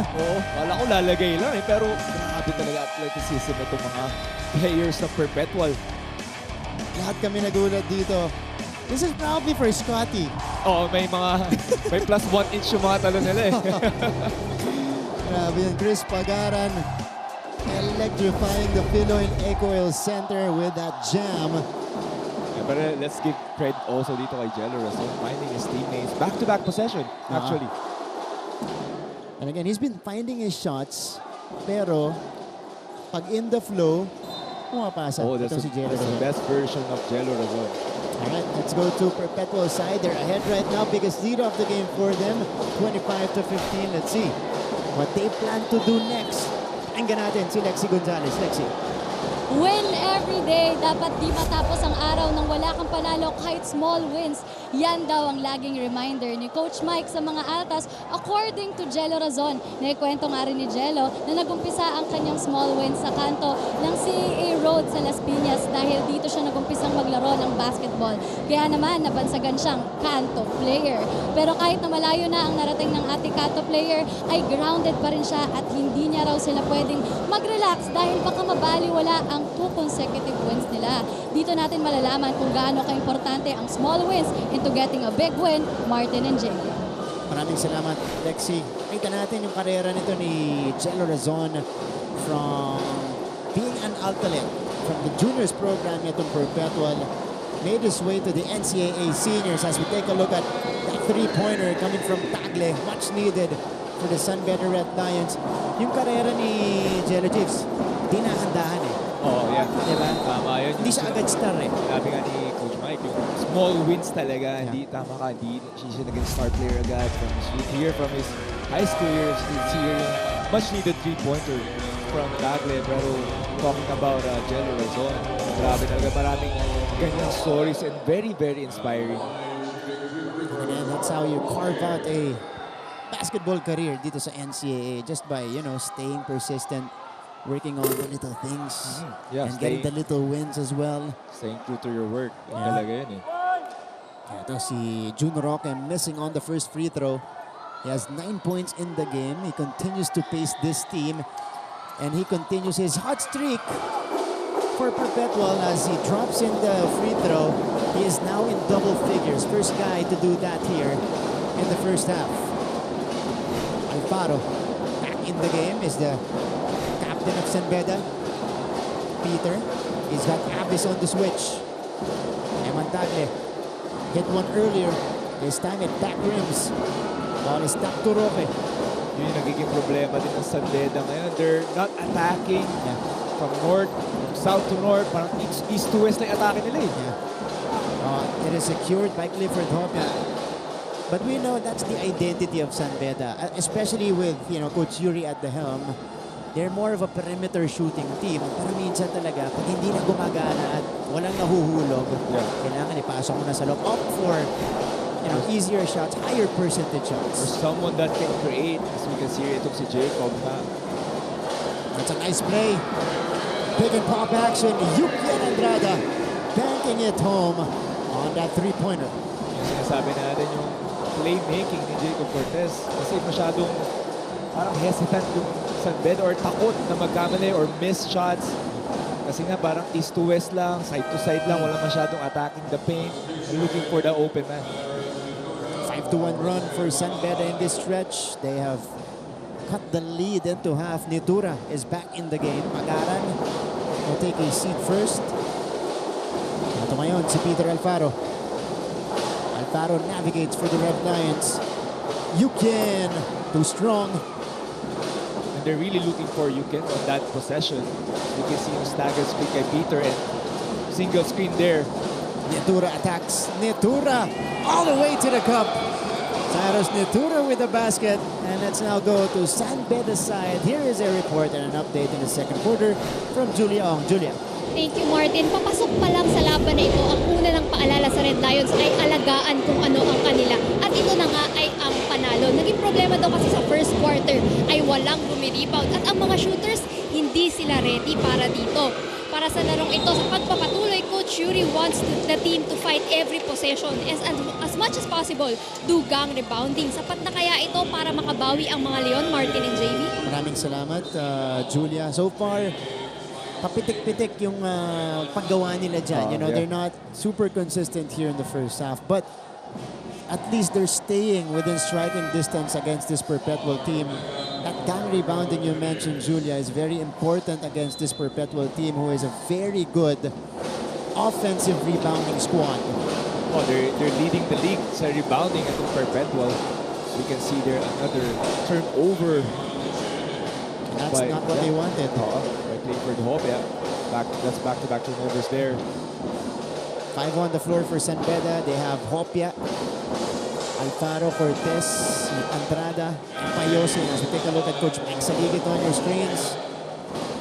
Kala ko lalagay lang eh. Pero grabe talaga athleticism itong mga players ng Perpetual.
Lahat kami nagulat dito. This is probably for Scotty.
May plus 1 inch yung mga talo nila eh.
Grabe yan, Chris Pagaran. Electrifying the Pinoy Ecoil Center with that jam.
Yeah, but let's give credit also dito kay Jello Razon, finding his teammates. Back-to-back possession, actually.
And again, he's been finding his shots, pero pag in the flow, pumapasa.
That's the best version of Jello Razon.
All right, let's go to Perpetual side. They're ahead right now. Biggest lead of the game for them, 25-15. Let's see what they plan to do next. Pakinggan natin si Lexi Gonzalez. Lexi.
Win every day. Dapat di matapos ang araw nang wala kang panalo kahit small wins. Yan daw ang laging reminder ni Coach Mike sa mga Altas according to Jello Razon. Naikwento nga rin ni Jello na nagumpisa ang kanyang small wins sa kanto ng CAA Road sa Las Piñas dahil dito siya nagumpisang maglaro ng basketball. Kaya naman nabansagan siyang kanto player. Pero kahit na malayo na ang narating ng ating kanto player ay grounded pa rin siya at hindi niya raw sila pwedeng mag-relax dahil baka mabaliwala ang 2 consecutive wins nila. Dito natin malalaman kung gaano ka-importante ang small wins into getting a big win, Martin and Jay.
Maraming salamat, Lexi. Kita natin yung karera nito ni Jello Razon from being an alternate from the juniors program nitong Perpetual. Made his way to the NCAA seniors as we take a look at that three-pointer coming from Tagle. Much needed for the San Beda Red Lions. Yung karera ni Jello Chiefs, dinahandahan eh.
Oh, yeah.
Diba?
Tama yun.
Hindi siya agad star eh.
Sabi nga ni Coach Mike, yung small wins talaga. Hindi, tama ka, hindi siya naging star player agad. From his youth year, from his high school years, this year, much needed three-pointer from Tagle. Pero talking about Jello Razon, grabe talaga, maraming ganyang stories and very, very inspiring.
And that's how you carve out a basketball career dito sa NCAA, just by, you know, staying persistent, working on the little things,
Yeah,
and getting the little wins as well.
Staying true to your work. Yan
Yeah.
talaga yun eh.
Ito si Jun Roque missing on the first free throw. He has 9 points in the game. He continues to pace this team, and he continues his hot streak for Perpetual as he drops in the free throw. He is now in double figures. First guy to do that here in the first half. Alfaro back in the game is the captain of San Beda, Peter. He's got Abyss on the switch. Eman Tagle hit one earlier. This time it back rims. Ball is tapped to Roque.
Yun yung nagiging problema din ng San Beda ngayon. They're not attacking from north, from south to north. Parang east to west na yung atake nila eh.
It is secured by Clifford Hopia. But we know that's the identity of San Beda, especially with, you know, Coach Yuri at the helm. They're more of a perimeter shooting team. Pero minsan talaga, pag hindi na gumagana at walang nahuhulog, kailangan ipasok mo na sa loob. Opt for, you know, easier shots, higher percentage shots.
For someone that can create, as we can see, itong si Jacob na.
That's a nice play. Pick and pop action. Yukian Andrada banking it home on that three-pointer.
Yung sinasabi natin yung playmaking ni Jacob Cortez. Kasi masyadong parang hesitant yung San Beda or takot na magkamali or miss shots. Kasi nga parang east to west lang, side to side lang, wala masyadong attacking the paint. They're looking for the open man.
5-1 run for San Beda in this stretch. They have cut the lead into half. Nitura is back in the game. Magaran will take a seat first. Ito ngayon si Peter Alfaro. Alfaro navigates for the Red Lions. Yukin, too strong.
And they're really looking for Yukin on that possession. You can see him stagger screen kay Peter and single screen there.
Nitura attacks. Nitura all the way to the cup. Cyrus Nitura with the basket. And let's now go to San Beda's side. Here is a report and an update in the second quarter from Julia Ong. Julia.
Thank you, Martin. Papasok pa lang sa laban na ito, ang una ng paalala sa Red Lions ay alagaan kung ano ang kanila. At ito na nga ay ang panalo. Naging problema daw kasi sa first quarter ay walang bumi-rebound. At ang mga shooters, hindi sila ready para dito. Para sa larong ito, sa pagpapatuloy, Coach Yuri wants the team to fight every possession as much as possible. Dugang rebounding. Sapat na kaya ito para makabawi ang mga Leon, Martin and JV?
Maraming salamat, Julia. So far, papitik-pitik yung paggawa nila dyan. You know, they're not super consistent here in the first half. But at least they're staying within striking distance against this Perpetual team. That gang rebounding you mentioned, Julia, is very important against this Perpetual team who is a very good offensive rebounding squad.
Oh, they're leading the league sa rebounding at Perpetual. We can see there another turnover.
That's not what they wanted.
By Clifford Hopia. That's back-to-back turnovers there.
5 on the floor for San Beda. They have Hopia, Alfaro, Cortez, Andrada, and Payose. As we take a look at Coach Mike Saligit on your screens.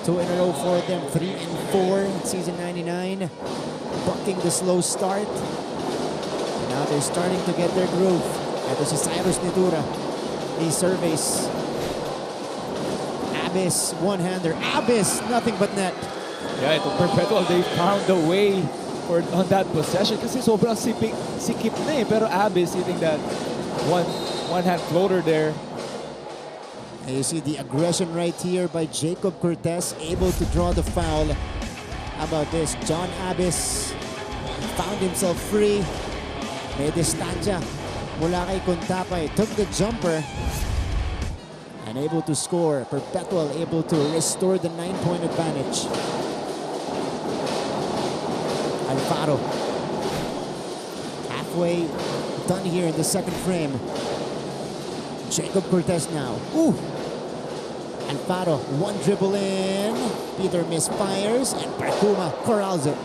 2 in a row for them, 3 and 4 in season 99. Bucking the slow start. And now they're starting to get their groove. Ito si Cyrus Nitura. He surveys. Abyss, one-hander. Abyss, nothing but net.
Yeah, itong Perpetual, they found a way on that possession kasi sobrang sikip na eh. Pero Abyss hitting that one-hand floater there.
And you see the aggression right here by Jacob Cortez, able to draw the foul. How about this? John Abyss found himself free. May distansya mula kay Contapay. Took the jumper and able to score. Perpetual able to restore the 9-point advantage. Alfaro. Halfway done here in the second frame. Jacob Cortez now. Ooh. Alfaro, one dribble in. Peter misfires and Parkuma corrals it.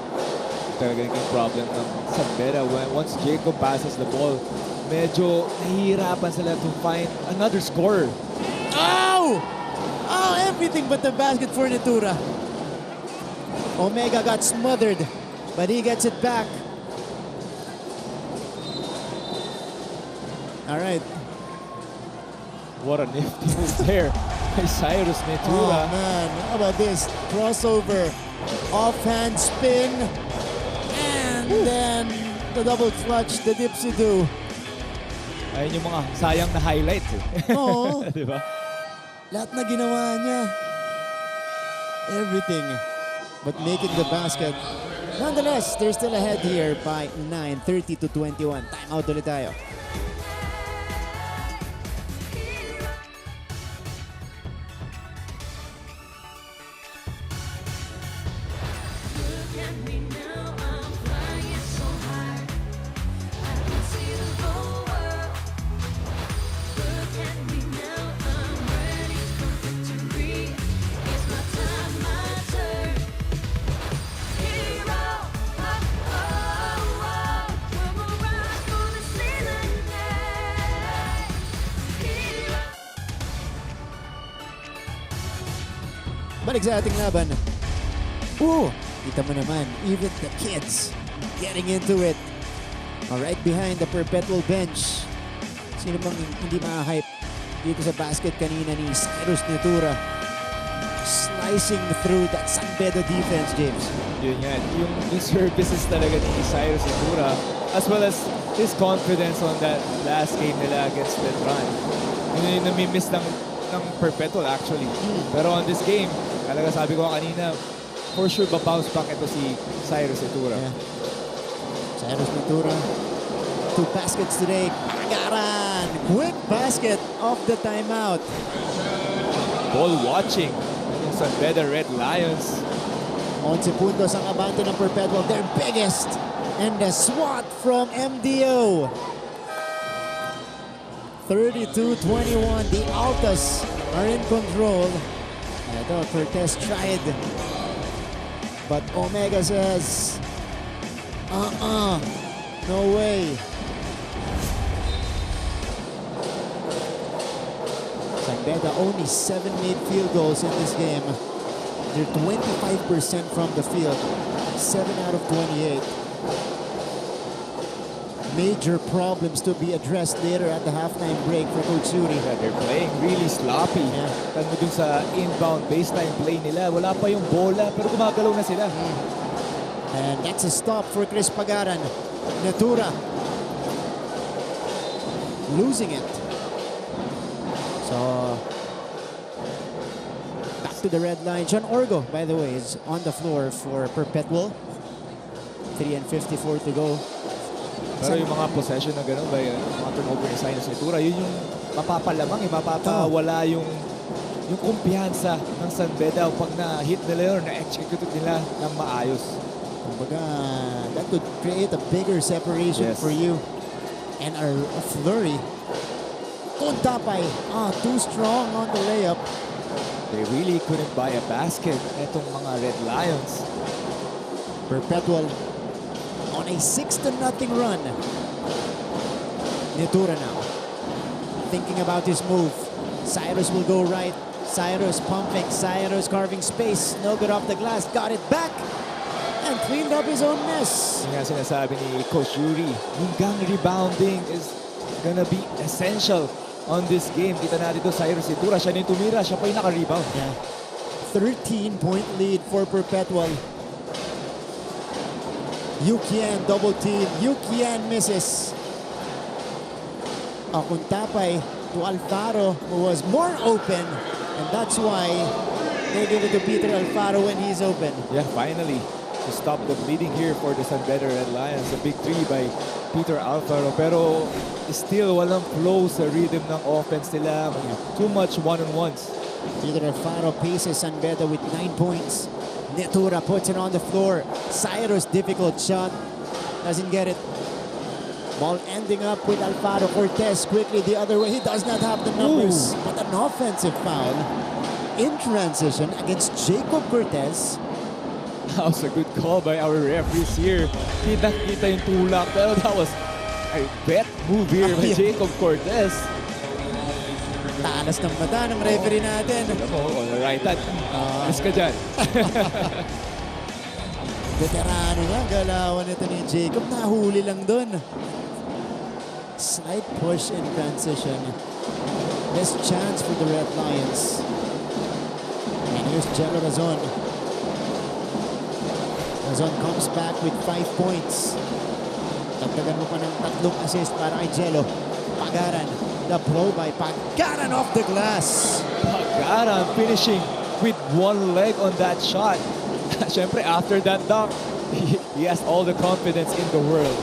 Talaga yung problem ng San Beda. Once Jacob passes the ball, medyo nahihirapan sila to find another scorer.
Oh! Oh, everything but the basket for Natura. Omega got smothered, but he gets it back. All right.
What a nifty move there by Cyrus Natura.
Oh, man. How about this? Crossover, offhand spin, and then the double clutch, the dipsy-do.
Ayun yung mga sayang na highlight.
Oo.
Diba?
Lahat na ginawa niya. Everything but making the basket. Nonetheless, they're still ahead here by 9, 30-21. Timeout ulit tayo. Balik sa ating laban. Kita mo naman, even the kids getting into it. Right behind the Perpetual bench. Sino bang hindi ma-hype dito sa basket kanina ni Cyrus Natura? Slicing through that San Beda defense, James.
Yun yan. Yung services talaga ni Cyrus Natura, as well as his confidence on that last game nila against Letran. Yun yung nami-miss ng Perpetual actually. Pero on this game, talaga sabi ko kanina, for sure ba-bounce back ito si Cyrus Natura.
Yeah. Cyrus Natura, 2 baskets today. Pagaran! Quick basket off the timeout.
Ball watching. San Beda Red Lions.
11 puntos ang abante ng Perpetual, their biggest. And the swat from MDO. 32-21. The Altas are in control. Ito, Cortez tried. But Omega says, no way. San Beda only 7 made field goals in this game. They're 25% from the field. 7 out of 28. Major problems to be addressed later at the halftime break for Coach Suri.
They're playing really sloppy. Tanda mo dun sa inbound baseline play nila. Wala pa yung bola, pero gumagalaw na sila.
And that's a stop for Chris Pagaran. Natura losing it. So, back to the red line. John Orgo, by the way, is on the floor for Perpetual. 3:54 to go.
Pero yung mga possession na gano'n, mga turnover ni Cyrus Natura, yun yung mapapalamang, mapapawala yung kumpiyansa ng San Beda pag na-hit nila yun, na-execute nila ng maayos.
Kumbaga, that could create a bigger separation for you. And a flurry. Kontapay, too strong on the layup.
They really couldn't buy a basket, etong mga Red Lions.
Perpetual on a 6-0 run. Natura now. Thinking about his move. Cyrus will go right. Cyrus pumping. Cyrus carving space. No good off the glass. Got it back. And cleaned up his own mess.
Yung nga sinasabi ni Coach Yuri, yung gang rebounding is gonna be essential on this game. Kita natin ito, Cyrus Natura. Siya na yung tumira. Siya pa yung naka-rebound.
Yeah. 13-point lead for Perpetual. Yukian double team. Yukian misses. Akuntapay to Alfaro, who was more open. And that's why they give it to Peter Alfaro when he's open.
Yeah, finally. To stop the bleeding here for the San Beda Red Lions. A big 3 by Peter Alfaro. Pero still walang flow sa rhythm ng offense nila. Too much one-on-ones.
Peter Alfaro paces San Beda with 9 points. Natura puts it on the floor. Cyrus, difficult shot. Doesn't get it. Ball ending up with Alfaro. Cortez quickly the other way. He does not have the numbers. But an offensive foul in transition against Jacob Cortez.
That was a good call by our referees here. Kita yung tulak, pero that was a bet move here by Jacob Cortez.
Talas ng mata ng referee natin.
Alam mo, on the right hand. Alis ka dyan.
Veterano nga, galawan ito ni Jacob. Nahuli lang dun. Slight push in transition. Best chance for the Red Lions. And here's Jello Razon. Razon comes back with 5 points. Dagdagan mo pa ng 3 assist para kay Jello. Pagaran. The blow by Pagaran off the glass.
Pagaran finishing with one leg on that shot. Siyempre, after that dunk, he has all the confidence in the world.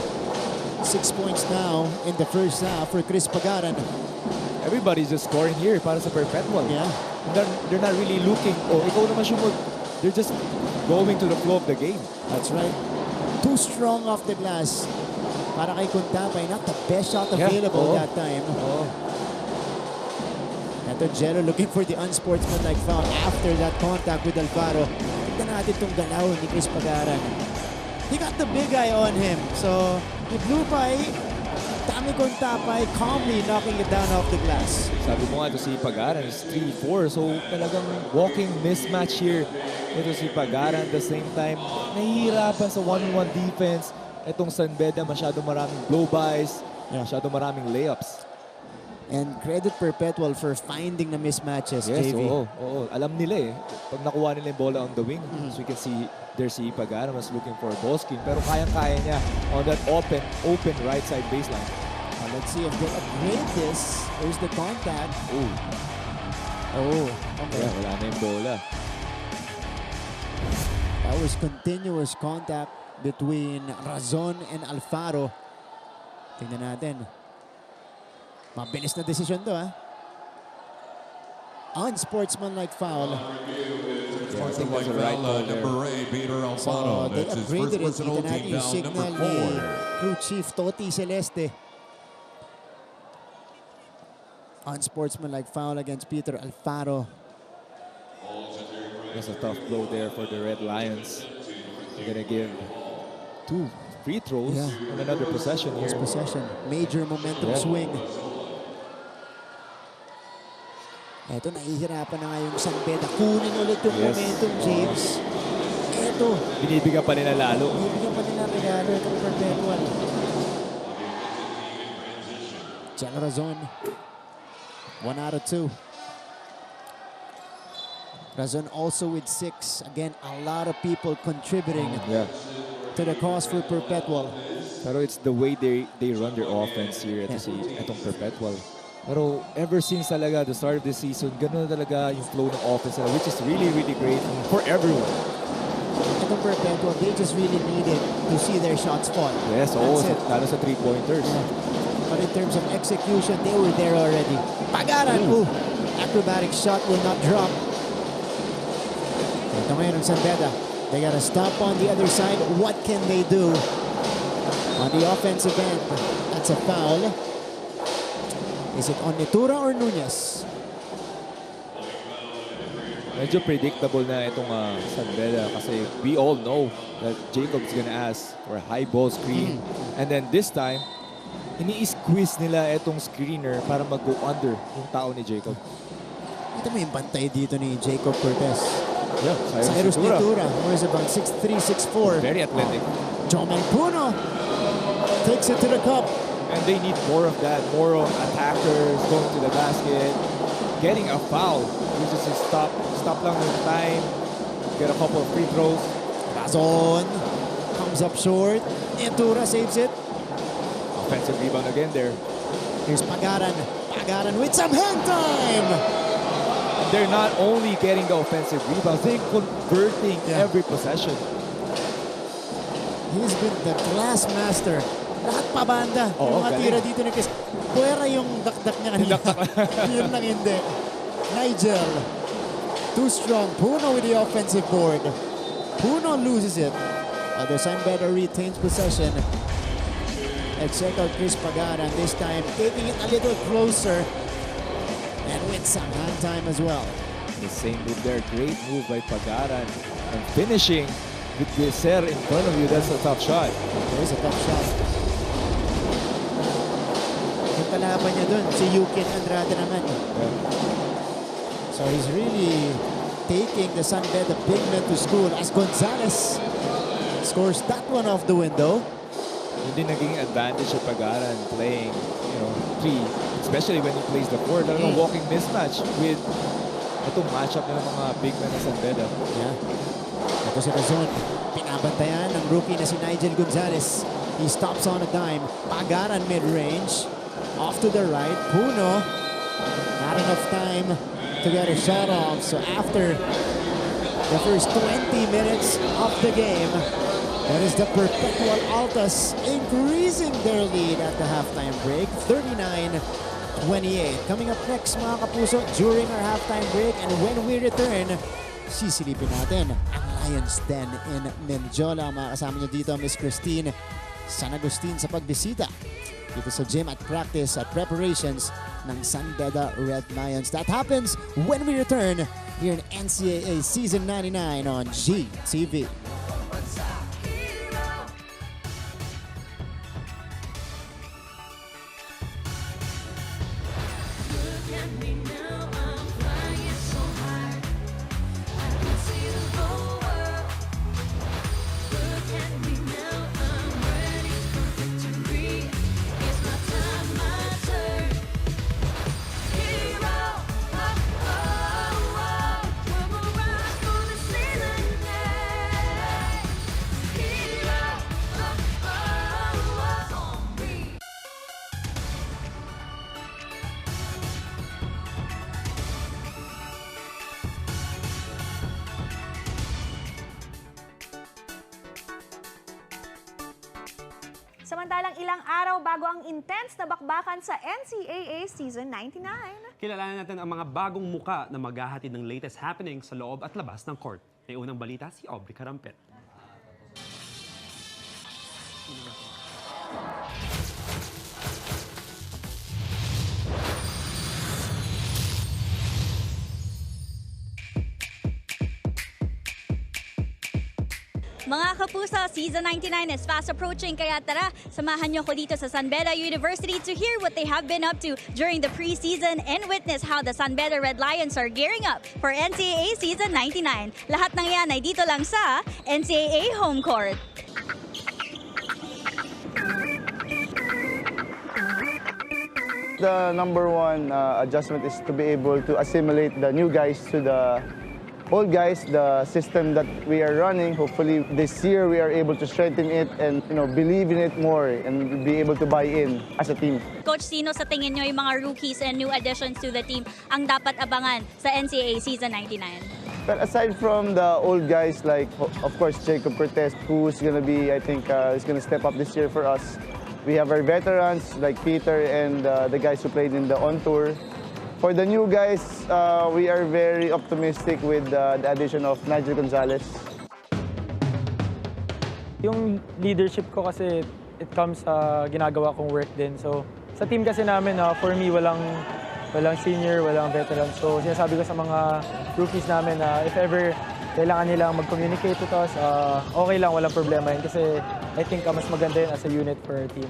6 points now in the first half for Chris Pagaran.
Everybody's just scoring here para sa Perpetual.
Yeah.
They're not really looking, ikaw naman sumod. They're just going to the flow of the game.
That's right. Too strong off the glass. Para kay Kuntapay, not the best shot available that time. Ito, Jello looking for the unsportsmanlike foul after that contact with Alvaro. Tignan natin itong galaw ni Chris Pagaran. He got the big eye on him. So, with Lupay, Tami Kuntapay calmly knocking it down off the glass.
Sabi mo nga ito si Pagaran is 3-4. So, talagang walking mismatch here. Ito si Pagaran at the same time, nahihirapan sa one-on-one defense. Itong San Beda, masyado maraming blow-bys, masyado maraming layups.
And credit Perpetual for finding the mismatches,
Yes,
JV.
oo. Alam nila pag nakuha nila yung bola on the wing, so you can see there's si Pagaran was looking for a ball screen. Pero kayang-kaya niya on that open right side baseline.
Let's see if they upgrade this. There's the contact. Okay.
Yeah, wala na yung bola.
That was continuous contact between Razon and Alfaro. Tingnan natin. Mabilis na desisyon to, ha? Unsportsmanlike foul. So, they upgraded it. Tingnan natin yung signal ni crew chief Toti Celeste. Unsportsmanlike foul against Peter Alfaro.
That's a tough blow there for the Red Lions. They're gonna give 2 free throws and another possession here.
Possession. Major momentum swing. Eto, nahihirapan na nga yung San Beda. Kunin ulit yung momentum, James. Eto.
Binibigyan pa nila lalo.
Binibigyan pa nila regalo itong Perpetual. Jello Razon. 1 out of 2. Razon also with 6. Again, a lot of people contributing to the cause for Perpetual.
Pero it's the way they run their offense here at itong Perpetual. Pero ever since talaga the start of the season, gano'n talaga yung flow ng offense, which is really, really great for everyone.
Itong Perpetual, they just really needed to see their shots fall.
Yes, lalo sa 3-pointers.
But in terms of execution, they were there already. Pagaran! Acrobatic shot will not drop. Ito ngayon ang San Beda. They gotta stop on the other side. What can they do? On the offensive end, that's a foul. Is it on Nitura or Nunez?
Medyo predictable na itong San Beda kasi we all know that Jacob's gonna ask for a high ball screen. And then this time, ini-squeeze nila itong screener para mag-go under yung tao ni Jacob.
Ito mo yung bantay dito ni Jacob Cortez.
Yeah,
Cyrus Nitura, who is about 6'3", 6'4".
Very athletic.
Jomel Puno takes it to the cup.
And they need more of that, more of attackers going to the basket, getting a foul. Which is stop lang yung time, get a couple of free throws.
Razon comes up short. Nitura saves it.
Offensive rebound again there.
Here's Pagaran. Pagaran with some hand time.
They're not only getting the offensive rebounds, they're converting every possession.
He's been the glass master. Lahat pa banda. Yung mga tira dito ni Chris. Puwera yung dakdak niya kanina. Yun lang hindi. Nigel. Too strong. Puno with the offensive board. Puno loses it. Although San Beda retains possession. And check out Chris Pagaran this time taking it a little closer. And with some hand time as well.
The same move there. Great move by Pagaran. And finishing with the Ser in front of you. That's a tough shot.
There's a tough shot. Yung kalaban niya dun, si Yukin Andrade naman. So he's really taking the San Beda big men to school as Gonzalez scores that one off the window.
Hindi naging advantage sa Pagaran playing, three, especially when he plays the four. Talagang walking mismatch with itong matchup ng mga big men ng San Beda.
Yeah. Ito si Razon. Pinabantayan ng rookie na si Nigel Gonzalez. He stops on a dime. Pagaran mid-range. Off to the right. Puno. Not enough time to get a shot off. So after the first 20 minutes of the game, that is the Perpetual Altas increasing their lead at the halftime break. 39-28. Coming up next mga kapuso during our halftime break, and when we return, sisilipin natin ang Lions Den in Mendiola. Mga kasama nyo dito, Miss Christine San Agustin sa pagbisita dito sa gym at practice at preparations ng San Beda Red Lions. That happens when we return here in NCAA Season 99 on GTV.
Samantalang ilang araw bago ang intense na bakbakan sa NCAA Season 99.
Kilalanin natin ang mga bagong muka na maghahatid ng latest happening sa loob at labas ng court. May unang balita si Aubrey Carampet.
Mga kapuso, Season 99 is fast approaching, kaya tara, samahan niyo ko dito sa San Beda University to hear what they have been up to during the preseason and witness how the San Beda Red Lions are gearing up for NCAA Season 99. Lahat ng yan ay dito lang sa NCAA Home Court.
The number one adjustment is to be able to assimilate the new guys to the old guys, the system that we are running. Hopefully this year we are able to strengthen it and believe in it more and be able to buy in as a team.
Coach, sino sa tingin nyo yung mga rookies and new additions to the team ang dapat abangan sa NCAA Season 99?
But aside from the old guys, like of course Jacob Cortez, who's gonna be, I think, is gonna step up this year for us. We have our veterans like Peter and the guys who played in the on tour. For the new guys, we are very optimistic with the addition of Nigel Gonzalez.
Yung leadership ko kasi it comes sa ginagawa kong work din. So sa team kasi namin, for me, walang senior, walang veteran. So sinasabi ko sa mga rookies namin na if ever kailangan nilang mag-communicate with us, okay lang, walang problema yun. Kasi I think mas maganda yun as a unit for our team.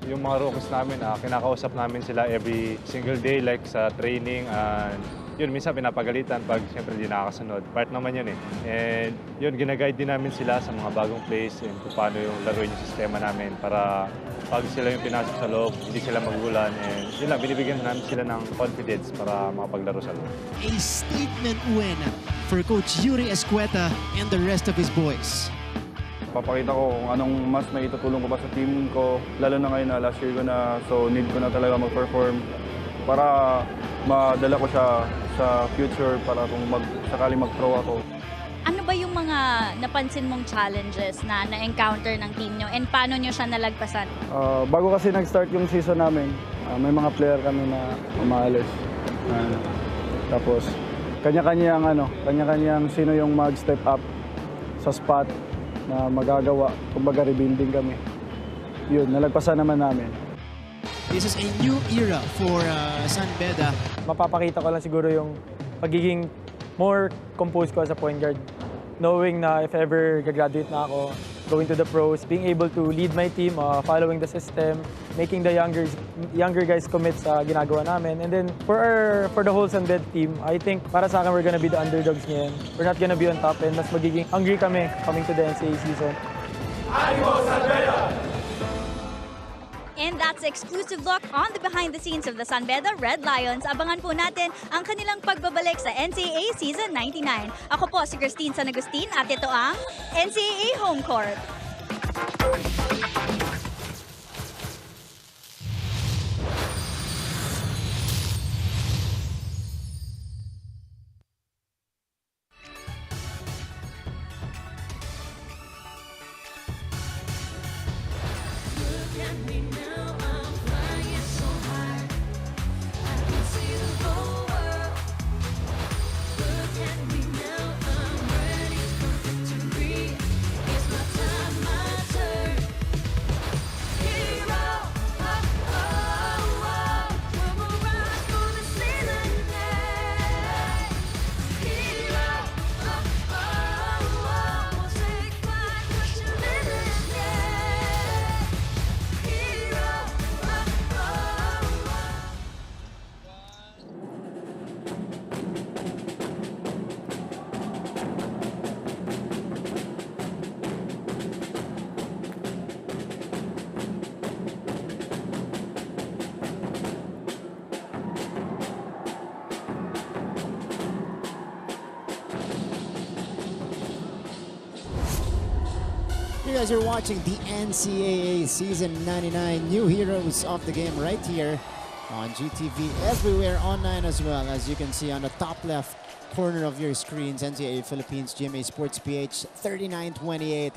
Yung mga rookies namin, kinakausap namin sila every single day, like sa training. And yun, minsan pinapagalitan pag siyempre hindi nakakasunod. Part naman yun eh. And yun, ginaguide din namin sila sa mga bagong plays and kung paano yung laruin yung sistema namin para pag sila yung pinasok sa loob, hindi sila magulan. And yun lang, binibigyan namin sila ng confidence para makapaglaro sa loob.
A statement win for Coach Yuri Escueta and the rest of his boys.
Papakita ko kung anong mas may itutulong ko ba sa team ko, lalo na ngayon na last year ko na, so need ko na talaga mag-perform para madala ko siya sa future para kung sakaling mag-pro ako.
Ano ba yung mga napansin mong challenges na na-encounter ng team nyo and paano nyo siya nalagpasan?
Bago kasi nag-start yung season namin, may mga player kami na umaalis. Tapos kanya-kanyang sino yung mag-step up sa spot na magagawa, kumbaga rebuilding kami. Yun, nalagpasan naman namin.
This is a new era for San Beda.
Mapapakita ko lang siguro yung pagiging more composed ko as a point guard. Knowing na if ever gagraduate na ako, going to the pros, being able to lead my team, following the system, making the younger guys commit sa ginagawa namin. And then for the whole San Beda team, I think para sa akin we're gonna be the underdogs ngayon. We're not gonna be on top and mas magiging hungry kami coming to the NCAA season.
Ánimo San Beda!
And that's exclusive look on the behind the scenes of the San Beda Red Lions. Abangan po natin ang kanilang pagbabalik sa NCAA Season 99. Ako po si Christine San Agustin at ito ang NCAA Home Court.
You guys are watching the NCAA Season 99 new heroes of the game right here on GTV, everywhere online as well. As you can see on the top left corner of your screens, NCAA Philippines GMA Sports PH 39-28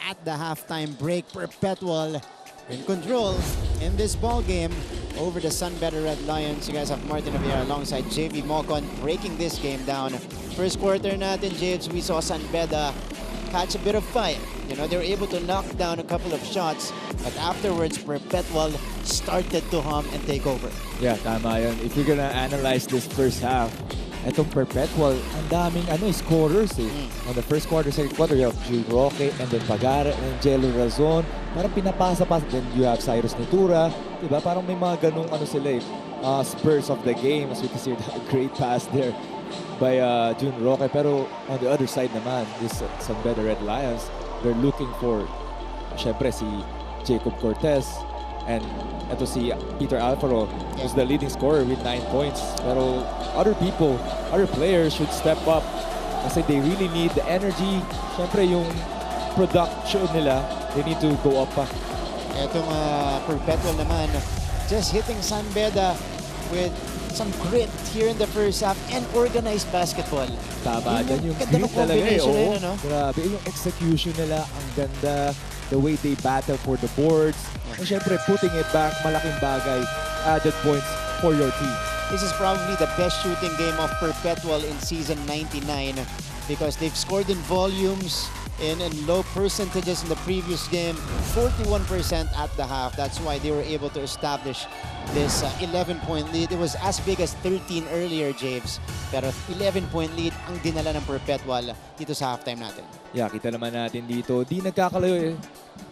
at the halftime break. Perpetual in control in this ball game over the San Beda Red Lions. You guys have Martin Avila alongside JV Mocon breaking this game down. First quarter natin, James, we saw San Beda catch a bit of fire. You know, they were able to knock down a couple of shots, but afterwards, Perpetual started to hum and take over.
Yeah, tama yun. If you're gonna analyze this first half, etong Perpetual, ang daming scorers eh. On the first quarter, second quarter, you have Jules Roque, and then Pagara, and then Jello Razon. Parang pinapasa-pasa. Then you have Cyrus Nitura. Diba? Parang may mga ganong sila eh. Spurs of the game. As we can see, a great pass there by June Roque. Pero on the other side naman, this San Beda Red Lions, they're looking for, syempre, si Jacob Cortez. And ito si Peter Alfaro, who's the leading scorer with 9 points. Pero other people, other players should step up kasi they really need the energy. Syempre yung production nila, they need to go up pa.
Itong Perpetual naman, just hitting San Beda with some grit here in the first half and organized basketball.
Tama, dyan yung grit talaga eh. Oo, grabe. Yung execution nila, ang ganda. The way they battle for the boards. And syempre, putting it back, malaking bagay. Added points for your team.
This is probably the best shooting game of Perpetual in Season 99 because they've scored in volumes, in low percentages in the previous game, 41% at the half. That's why they were able to establish this 11-point lead. It was as big as 13 earlier, James. Pero 11-point lead ang dinala ng Perpetual dito sa halftime natin.
Yeah, kita naman natin dito. Di nagkakalayo eh.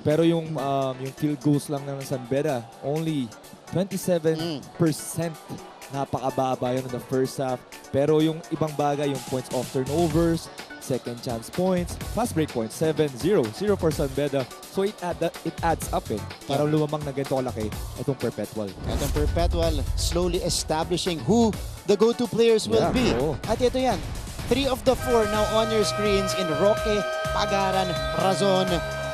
Pero yung field goals lang ng San Beda, only 27%. Napakababa yun in the first half. Pero yung ibang bagay, yung points off turnovers, second chance points, fast break points, 7-0. 0 for San Beda. So it adds up eh. Parang lumamang na ganito kalaki itong Perpetual.
Itong Perpetual slowly establishing who the go-to players will be.
Oh.
At ito yan, 3 of the 4 now on your screens in Roque, Pagaran, Razon.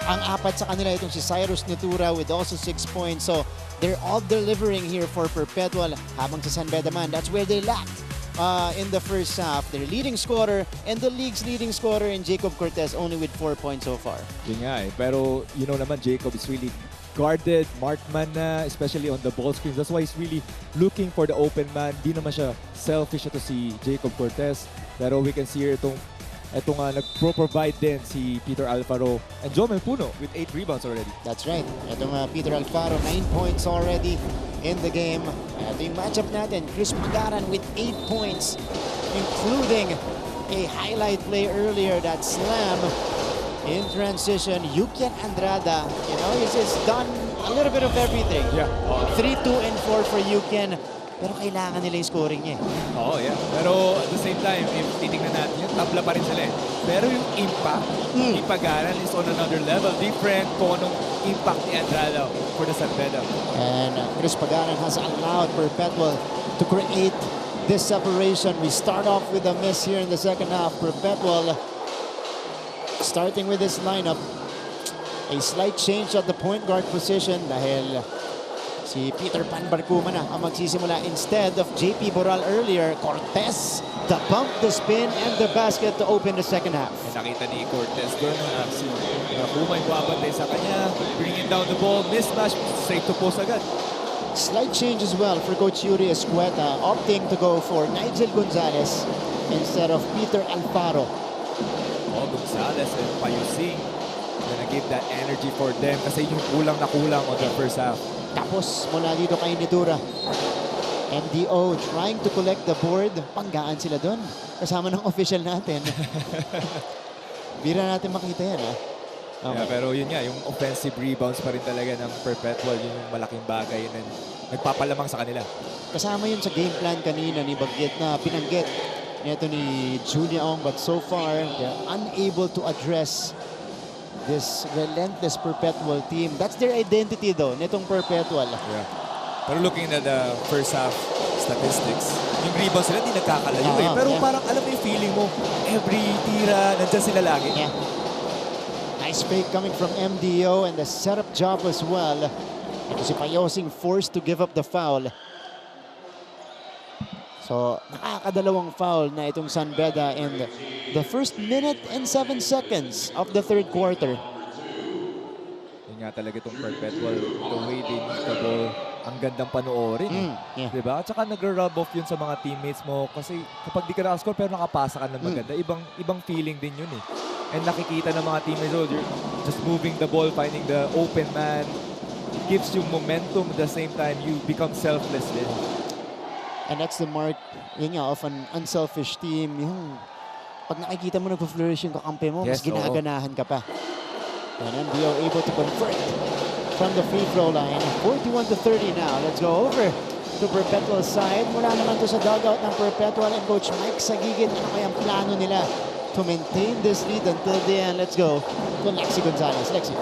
Ang apat sa kanila itong si Cyrus Nitura with also 6 points. So they're all delivering here for Perpetual. Habang sa San Beda man, that's where they lacked in the first half. Their leading scorer and the league's leading scorer in Jacob Cortez only with 4 points so far.
Yun nga eh. Pero you know naman, Jacob is really guarded, marked man na, especially on the ball screens. That's why he's really looking for the open man. Di naman siya selfish ito si Jacob Cortez. Pero we can see here itong nag-provide din si Peter Alfaro and Jomel Puno with 8 rebounds already.
That's right. Itong Peter Alfaro, 9 points already. in the game. Ito yung matchup natin. Chris Magaran with 8 points, including a highlight play earlier, that slam in transition. Yukian Andrada, he's just done a little bit of everything.
Yeah.
3, 2, and 4 for Yukian. Pero kailangan nila yung scoring niya.
Oo, yeah. Pero at the same time, if titignan natin yun, tabla pa rin sila eh. Pero yung impact, Ipagaran is on another level. Different kung anong impact ni Andrada for the San Beda.
And Chris Pagaran has allowed Perpetual to create this separation. We start off with a miss here in the second half. Perpetual starting with this lineup. A slight change at the point guard position dahil si Peter Pan Barcuma na ang magsisimula instead of JP Boral earlier. Cortez, the bump, the spin, and the basket to open the second half.
Nakita ni Cortez doon si Barcuma yung babantay sa kanya, bringing down the ball, mismatch, straight to post agad.
Slight change as well for Coach Yuri Escueta, opting to go for Nigel Gonzalez instead of Peter Alfaro.
Gonzalez and Payusing gonna give that energy for them kasi yung kulang na kulang on the first half.
Tapos mula dito kay Nidura, MDO trying to collect the board. Panggaan sila doon. Kasama ng official natin. Bira natin makita yan, ha? Okay.
Yeah, pero yun nga, yung offensive rebounds pa rin talaga ng Perpetual, yun yung malaking bagay na nagpapalamang sa kanila.
Kasama yun sa game plan kanina ni Bagyet na pinanggit nito ni Julia Ong, but so far they're unable to address this relentless Perpetual team. That's their identity though, nitong Perpetual.
Yeah. Pero looking at the first half statistics, yung rebounds sila hindi nagkakalayo eh. Pero parang alam mo yung feeling mo, every tira, nandyan sila lagi.
Yeah. Nice fake coming from MDO and the setup job as well. Ito si Payosing forced to give up the foul. So, nakakadalawang foul na itong San Beda in the first minute and 7 seconds of the third quarter.
Yun nga talaga itong Perpetual, the way they need the ball, ang gandang panoorin.
Yeah.
Diba? At saka nag-rub off yun sa mga teammates mo kasi kapag di ka nakascore pero nakapasa ka ng maganda, ibang feeling din yun eh. And nakikita ng mga teammates, you're just moving the ball, finding the open man. It gives you momentum at the same time, you become selfless din.
And that's the mark, yun nga, of an unselfish team. Yung pag nakikita mo nagpa-flourish yung kakampi mo, mas ginaganahan ka pa. And MDO able to convert from the free throw line. 41-30 now. Let's go over to Perpetual side. Mula naman to sa dugout ng Perpetual and Coach Mike Sagigit. Ano kayang plano nila to maintain this lead until the end? Let's go to Lexi Gonzalez. Lexi.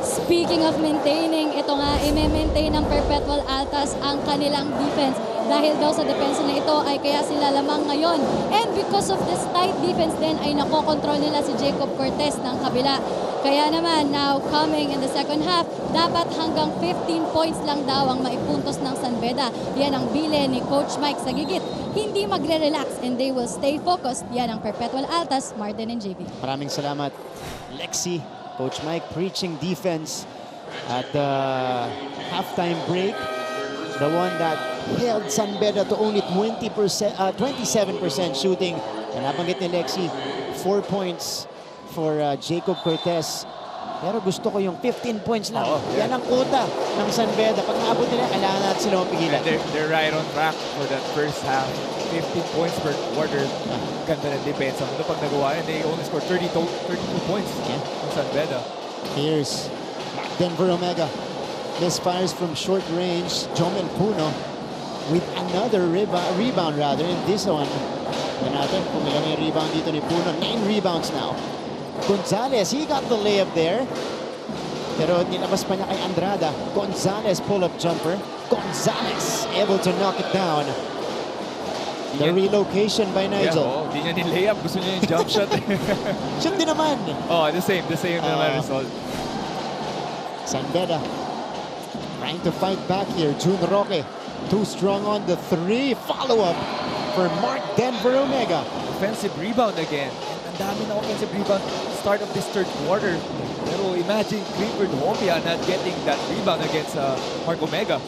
Speaking of maintaining, ito nga, i-maintain ng Perpetual Altas ang kanilang defense. Dahil daw sa depensa na ito ay kaya sila lamang ngayon. And because of this tight defense din ay nakokontrol nila si Jacob Cortez ng kabila. Kaya naman, now coming in the second half, dapat hanggang 15 points lang daw ang maipuntos ng San Beda. Yan ang bile ni Coach Mike Sagigit. Hindi magre-relax and they will stay focused. Yan ang Perpetual Altas, Martin and JB.
Maraming salamat, Lexi. Coach Mike preaching defense at the halftime break. The one that held San Beda to only 27% shooting. And nabanggit ni Lexi, 4 points for Jacob Cortez. Pero gusto ko yung 15 points lang. Yan ang quota ng San Beda. Pag naabot nila, kailangan natin sila mapigilan.
They're right on track for that first half. 15 points per quarter. Ganda ng depensa mo. Pag nagawa yan, they only scored 32 points ng San Beda.
Here's Denver Omega. Misfires from short range. Jomel Puno with another rebound rather in this one. Tignan natin kung ilan yung rebound dito ni Puno. 9 rebounds now. Gonzalez, he got the layup there. Pero nilabas pa niya kay Andrada. Gonzalez pull-up jumper. Gonzalez able to knock it down. The relocation by Nigel.
Di niya ni-layup. Gusto niya yung jump shot.
Shoot din naman.
The same naman result.
San Beda trying to fight back here. June Roque, too strong on the 3. Follow-up for Mark Denver Omega.
Offensive rebound again. Ang dami na offensive rebound start of this third quarter. Pero imagine Clifford Hopia not getting that rebound against Mark Omega.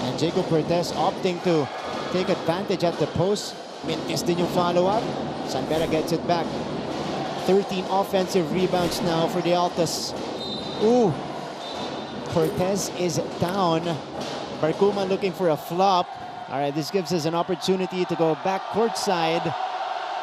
And Jacob Cortez opting to take advantage at the post. Mintis din yung follow-up. San Beda gets it back. 13 offensive rebounds now for the Altas. Ooh. Cortez is down Barkuma looking for a flop. All right, this gives us an opportunity to go back courtside.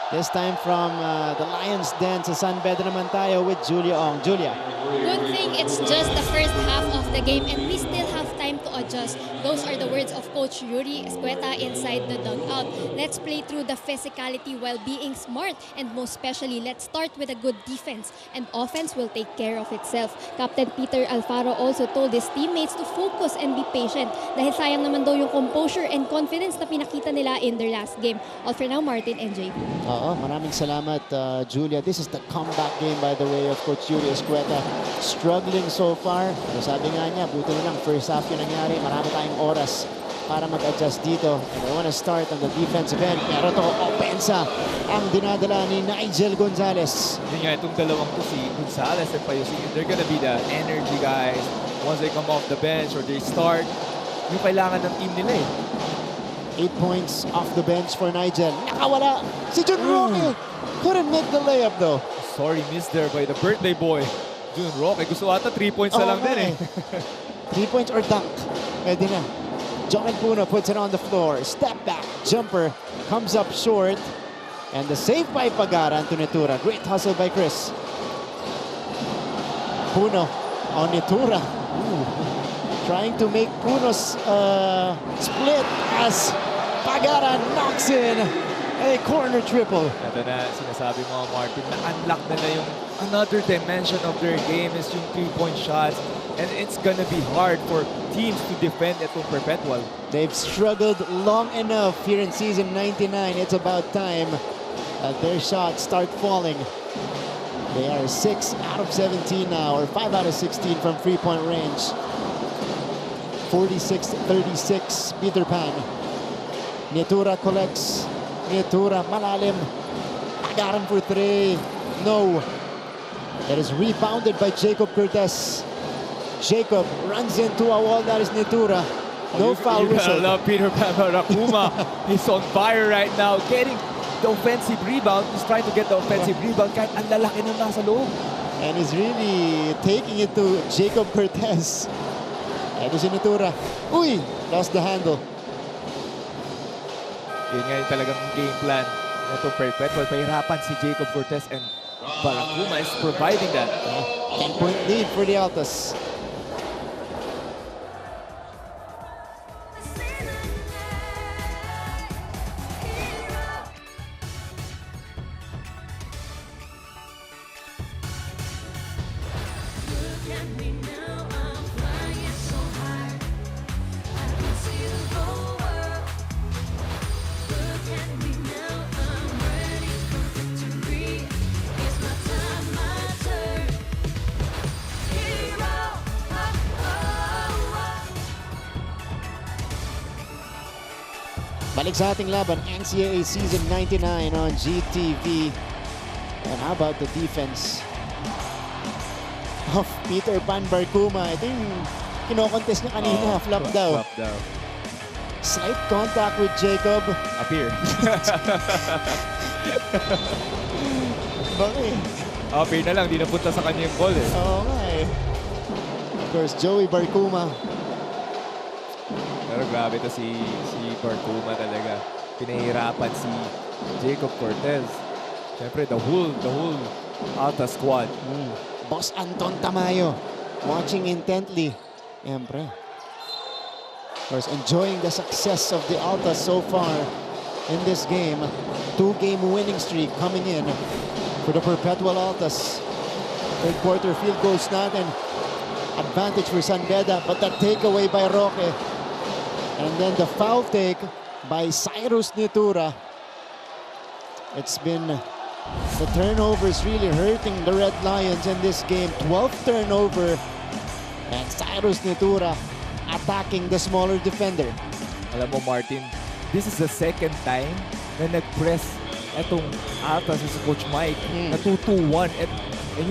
This time from the Lions den sa San Beda naman tayo with Julia Ong. Julia.
Good thing it's just the first half of the game and we still have time to adjust. Those are the words of Coach Yuri Escueta inside the dugout. Let's play through the physicality while being smart, and most especially, let's start with a good defense and offense will take care of itself. Captain Peter Alfaro also told his teammates to focus and be patient dahil sayang naman daw yung composure and confidence na pinakita nila in their last game. All for now, Martin and JP.
Oo, maraming salamat, Julia. This is the comeback game, by the way, of Coach Yuri Escueta. Struggling so far. Pero sabi nga niya, buti na lang first half yung nangyari. Marami tayong oras para mag-adjust dito. And I want to start on the defensive end. Pero to, opensa ang dinadala ni Nigel Gonzalez.
Yun nga, itong dalawang to, si Gonzalez and Payusin, they're gonna be the energy guys. Once they come off the bench or they start, yung kailangan ng team nila eh.
8 points off the bench for Nigel. Nakawala si Jun Roque. Couldn't make the layup though.
Sorry, missed there by the birthday boy. Jun Roque, gusto ata 3 points na lang din eh.
3 points or dunk. Pwede na. John Puno puts it on the floor. Step back, jumper, comes up short. And the save by Pagara to Netura. Great hustle by Chris. Puno on Netura. Trying to make Puno's split as Pagara knocks in a corner triple.
Ito na, sinasabi mo, Martin, na-unlock nila yung another dimension of their game is yung 3-point shots. And it's gonna be hard for teams to defend itong Perpetual.
They've struggled long enough here in season 99. It's about time that their shots start falling. They are 6 out of 17 now, or 5 out of 16 from 3-point range. 46-36, Peter Pan. Netura collects. Netura, malalim. Agaran for 3. No. That is rebounded by Jacob Cortez. Jacob runs into a wall. That is Netura. No foul whistle.
I love Peter Pan Barakuma. He's on fire right now. Getting the offensive rebound. He's trying to get the offensive rebound kahit ang lalaki nung nasa loob.
And he's really taking it to Jacob Cortez. Ito si Netura. Uy! Lost the handle.
Yun nga yung talagang game plan. Itong Perpetual. Pahirapan si Jacob Cortez and Barakuma is providing that.
10-point lead for the Altas. Balik sa ating laban, NCAA Season 99 on GTV. And how about the defense of Peter Pan Barkuma? Ito yung kinokontest niya kanina, flop daw.
Flop daw.
Slight contact with Jacob.
Up here.
Bakit?
Up here na lang, di napunta sa kanya yung ball eh.
Oo nga eh. Of course, Joey Barkuma.
Pero grabe to si Barkuma talaga. Pinahirapan si Jacob Cortez. Siyempre, the whole Alta squad.
Boss Anton Tamayo watching intently. Siyempre. Of course, enjoying the success of the Alta so far in this game. 2-game winning streak coming in for the Perpetual Altas. Third quarter field goals natin. Advantage for San Beda, but that takeaway by Roque. And then the foul take by Cyrus Netura. It's been the turnovers really hurting the Red Lions in this game. 12th turnover. And Cyrus Netura attacking the smaller defender.
Alam mo, Martin, this is the second time na nag-press etong Altas si Coach Mike na 2-2-1. And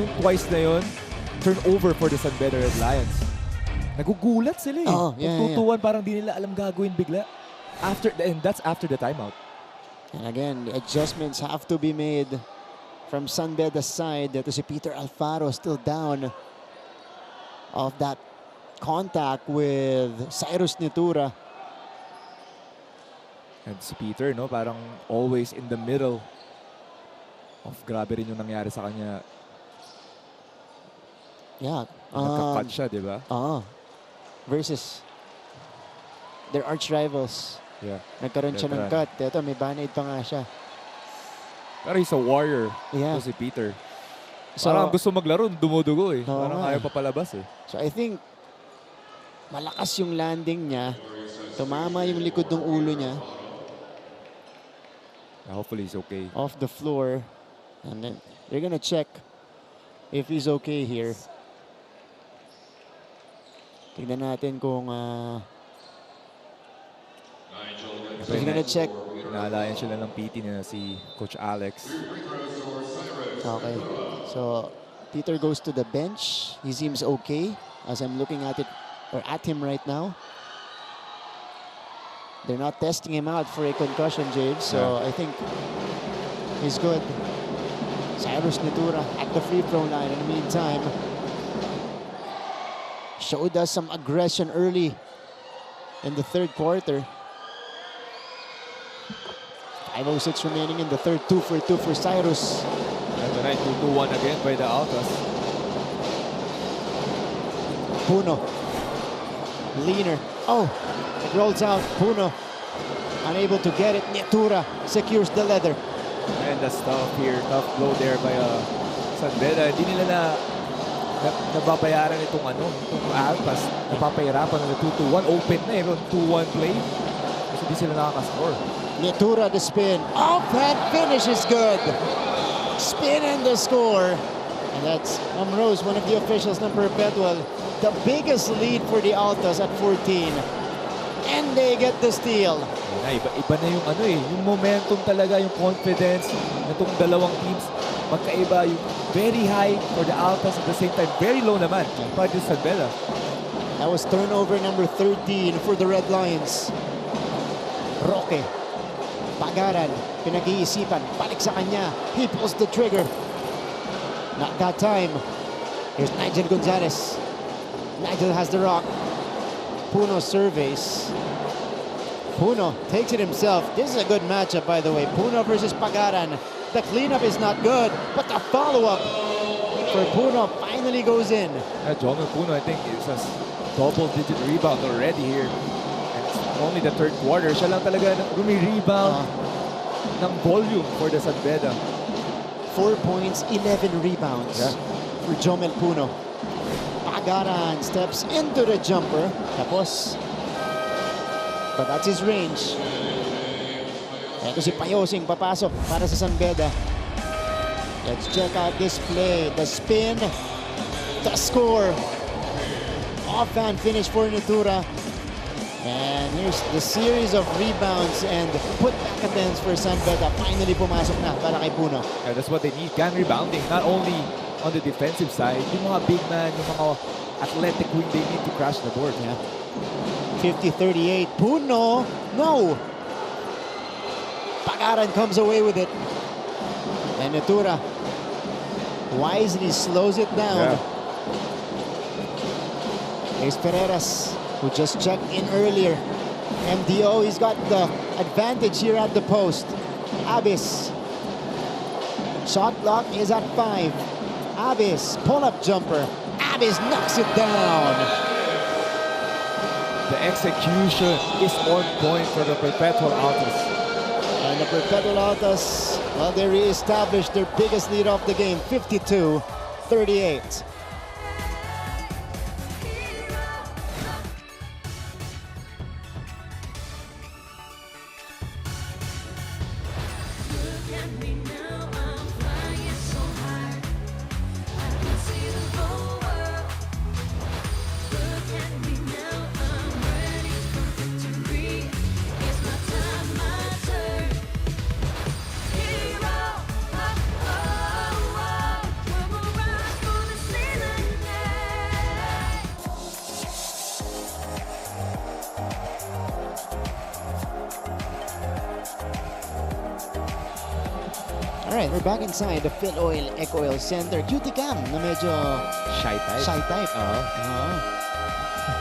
yung twice na yun, turnover for the San Beda Red Lions. Nagugulat sila eh.
Oh, yeah,
Tutuwan, parang di nila alam gagawin bigla. And that's after the timeout.
And again, the adjustments have to be made from San Beda's side. Ito si Peter Alfaro still down of that contact with Cyrus Nitura.
And si Peter, no, parang always in the middle of grabe rin yung nangyari sa kanya.
Yeah.
Nagka-cut siya, di ba?
Versus their arch rivals.
Yeah.
Nagkaroon siya ng cut. Ito, may band-aid pa nga siya.
Pero he's a warrior.
Yeah.
Si Peter.
So,
parang gusto maglaro, dumudugo eh.
Oo
Parang
nga
ayaw pa palabas eh.
So I think malakas yung landing niya. Tumama yung likod ng ulo niya.
Hopefully he's okay.
Off the floor. And then they're gonna check if he's okay here. Tignan natin kung he's gonna check.
Naalayan sila ng PT na si Coach Alex.
Okay. So Peter goes to the bench. He seems okay as I'm looking at it or at him right now. They're not testing him out for a concussion, James. So I think he's good. Cyrus Nitura at the free throw line. In the meantime, showed us some aggression early in the third quarter. 5:06 remaining in the third. 2 for 2 for Cyrus.
And tonight, 2-2-1 again by the Altas.
Puno. Leaner. Oh, it rolls out. Puno. Unable to get it. Nitura secures the leather.
And that's tough here. Tough blow there by San Beda. Hindi nila nababayaran itong Altas. Napapahirapan na 2-2-1. Open na eh. 2-1 play. Kasi hindi sila nakaka-score.
Nitura the spin. Off that finish is good. Spin and the score. And that's Rose, one of the officials ng Perpetual. The biggest lead for the Altas at 14. And they get the steal.
Iba na yung yung momentum talaga, yung confidence na itong dalawang teams. Magkaiba yung very high for the Altas at the same time very low naman para sa San Beda.
That was turnover number 13 for the Red Lions. Roque. Pagaran. Pinag-iisipan. Balik sa kanya. He pulls the trigger. Not that time. Here's Nigel Gonzalez. Nigel has the rock. Puno surveys. Puno takes it himself. This is a good matchup, by the way. Puno versus Pagaran. The cleanup is not good, but the follow-up for Puno finally goes in.
John Puno, I think, is a double-digit rebound already here. And it's only the third quarter. Siya lang talaga rebound ng volume for the San Beda.
4 points, 11 rebounds for Jomel Puno. Pagaran steps into the jumper. Tapos, but that's his range. Ito si Payosing papasok para sa San Beda. Let's check out this play. The spin, the score. Off-hand finish for Nitura. And here's the series of rebounds and put-back attempts for San Beda. Finally pumasok na para kay Puno.
Yeah, that's what they need. Gang rebounding, not only on the defensive side. Yung mga big man, yung mga athletic wing, they need to crash the board.
Yeah. 50-38. Puno, no. Pagaran comes away with it. And Nitura wisely slows it down.
Yeah.
Here's Ferreras, who just checked in earlier. MDO, he's got the advantage here at the post. Abis. Shot clock is at 5. Abis, pull-up jumper. Abis knocks it down.
The execution is on point for the Perpetual Altas.
And the Perpetual Altas, well, they re-established their biggest lead of the game, 52-38. Alright, we're back inside the Phil Oil Eco Oil Center. Cutie Cam na medyo
shy type.
Shy type.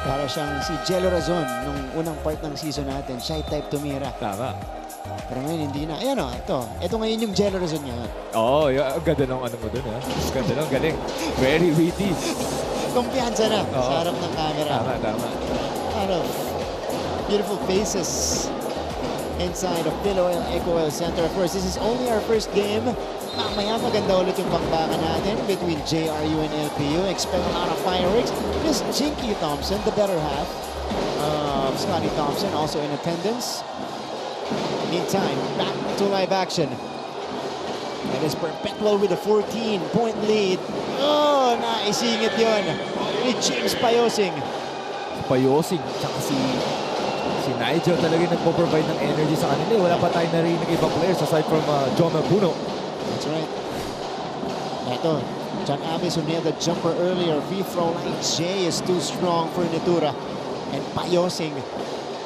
Para siyang si Jello Razon nung unang part ng season natin. Shy type tumira.
Tama.
Pero ngayon hindi na. Ayan o, ito. Ito ngayon yung Jello Razon ngayon.
Oo, ang ganda ng ano mo dun, ha? Ganda ng galing. Very witty.
Kumpiyansa na sa harap ng camera.
Tama.
Out of beautiful faces inside of Philoil Eco Oil Center. Of course, this is only our first game. Mamaya maganda ulit yung bakbakan natin between JRU and LPU. Expect a lot of fireworks. Miss Jinky Thompson, the better half of Scotty Thompson, also in attendance. Meantime, back to live action. That is Perpetual with a 14-point lead. Oh, naisingit yun ni James Payosing.
Payosing, tsaka si Nigel talaga nagpo-provide ng energy sa kanila. Wala pa tayo narinig ibang players aside from Jomel Puno.
That's right. Ito, John Abbas who nailed the jumper earlier. Free throw line J is too strong for Natura. And Payosing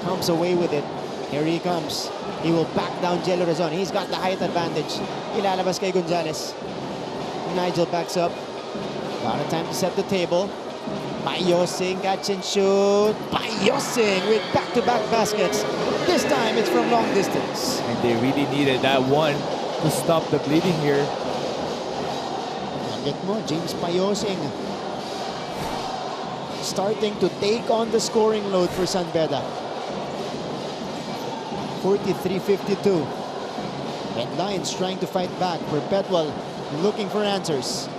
comes away with it. Here he comes. He will back down Jello Razon. He's got the height advantage. Ilalabas kay Gonzalez. Nigel backs up. Got a time to set the table. Payosing, catch and shoot. Payosing with back-to-back baskets. This time it's from long distance.
And they really needed that one to stop the bleeding here.
Get mo, James Payosing starting to take on the scoring load for San Beda. 43-52. Red Lions trying to fight back. Perpetual looking for answers.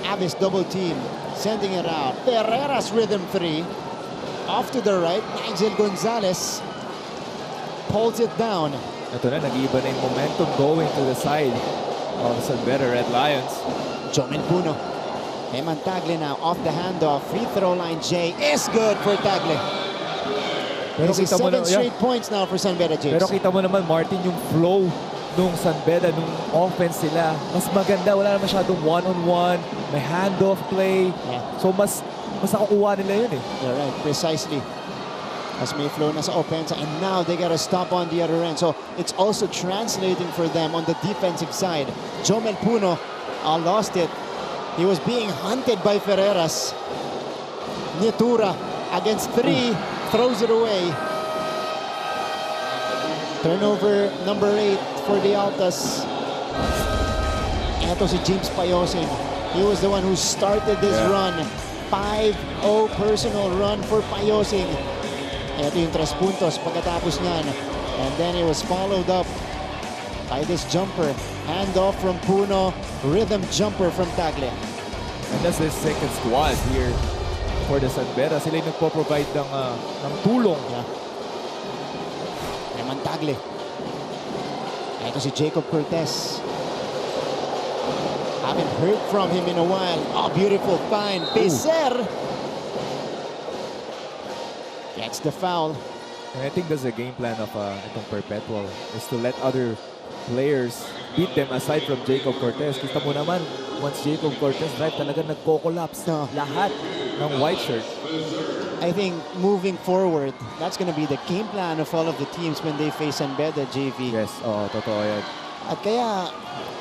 Abbas double team, sending it out. Ferreras rhythm 3. Off to the right, Nigel Gonzalez pulls it down.
Ito na, nag-iba na yung momentum going to the side of San Beda Red Lions.
Jomel Puno. Eman Tagle now off the handoff. Free throw line J is good for Tagle.
Pero
This is
kita mo
7
na,
straight points now for San Beda, James.
Pero kita mo naman, Martin, yung flow nung San Beda, nung offense sila, mas maganda. Wala na masyadong one-on-one. May handoff play.
Yeah.
So mas nakukuha nila yun eh.
You're right, precisely. As may flow na sa offense, and now they gotta stop on the other end. So it's also translating for them on the defensive side. Jomel Puno lost it. He was being hunted by Ferreras. Natura against 3, throws it away. Turnover number 8 for the Altas. Ito si James Payosing. He was the one who started this run. 5-0 personal run for Payosing. Ito yung 3 puntos pagkatapos niyan. And then it was followed up by this jumper. Handoff from Puno. Rhythm jumper from Tagle.
And that's the second squad here for the San Beda. Sila yung nagpo-provide ng tulong.
Eman Tagle. Ito si Jacob Cortez. Haven't heard from him in a while. Oh, beautiful find. Peser gets the foul.
And I think that's the game plan of itong Perpetual is to let other players beat them aside from Jacob Cortez. Kita mo naman, once Jacob Cortez drive, talaga nagko-collapse lahat ng white shirt.
I think moving forward, that's going to be the game plan of all of the teams when they face San Beda, JV.
Yes, totoo yan.
At kaya,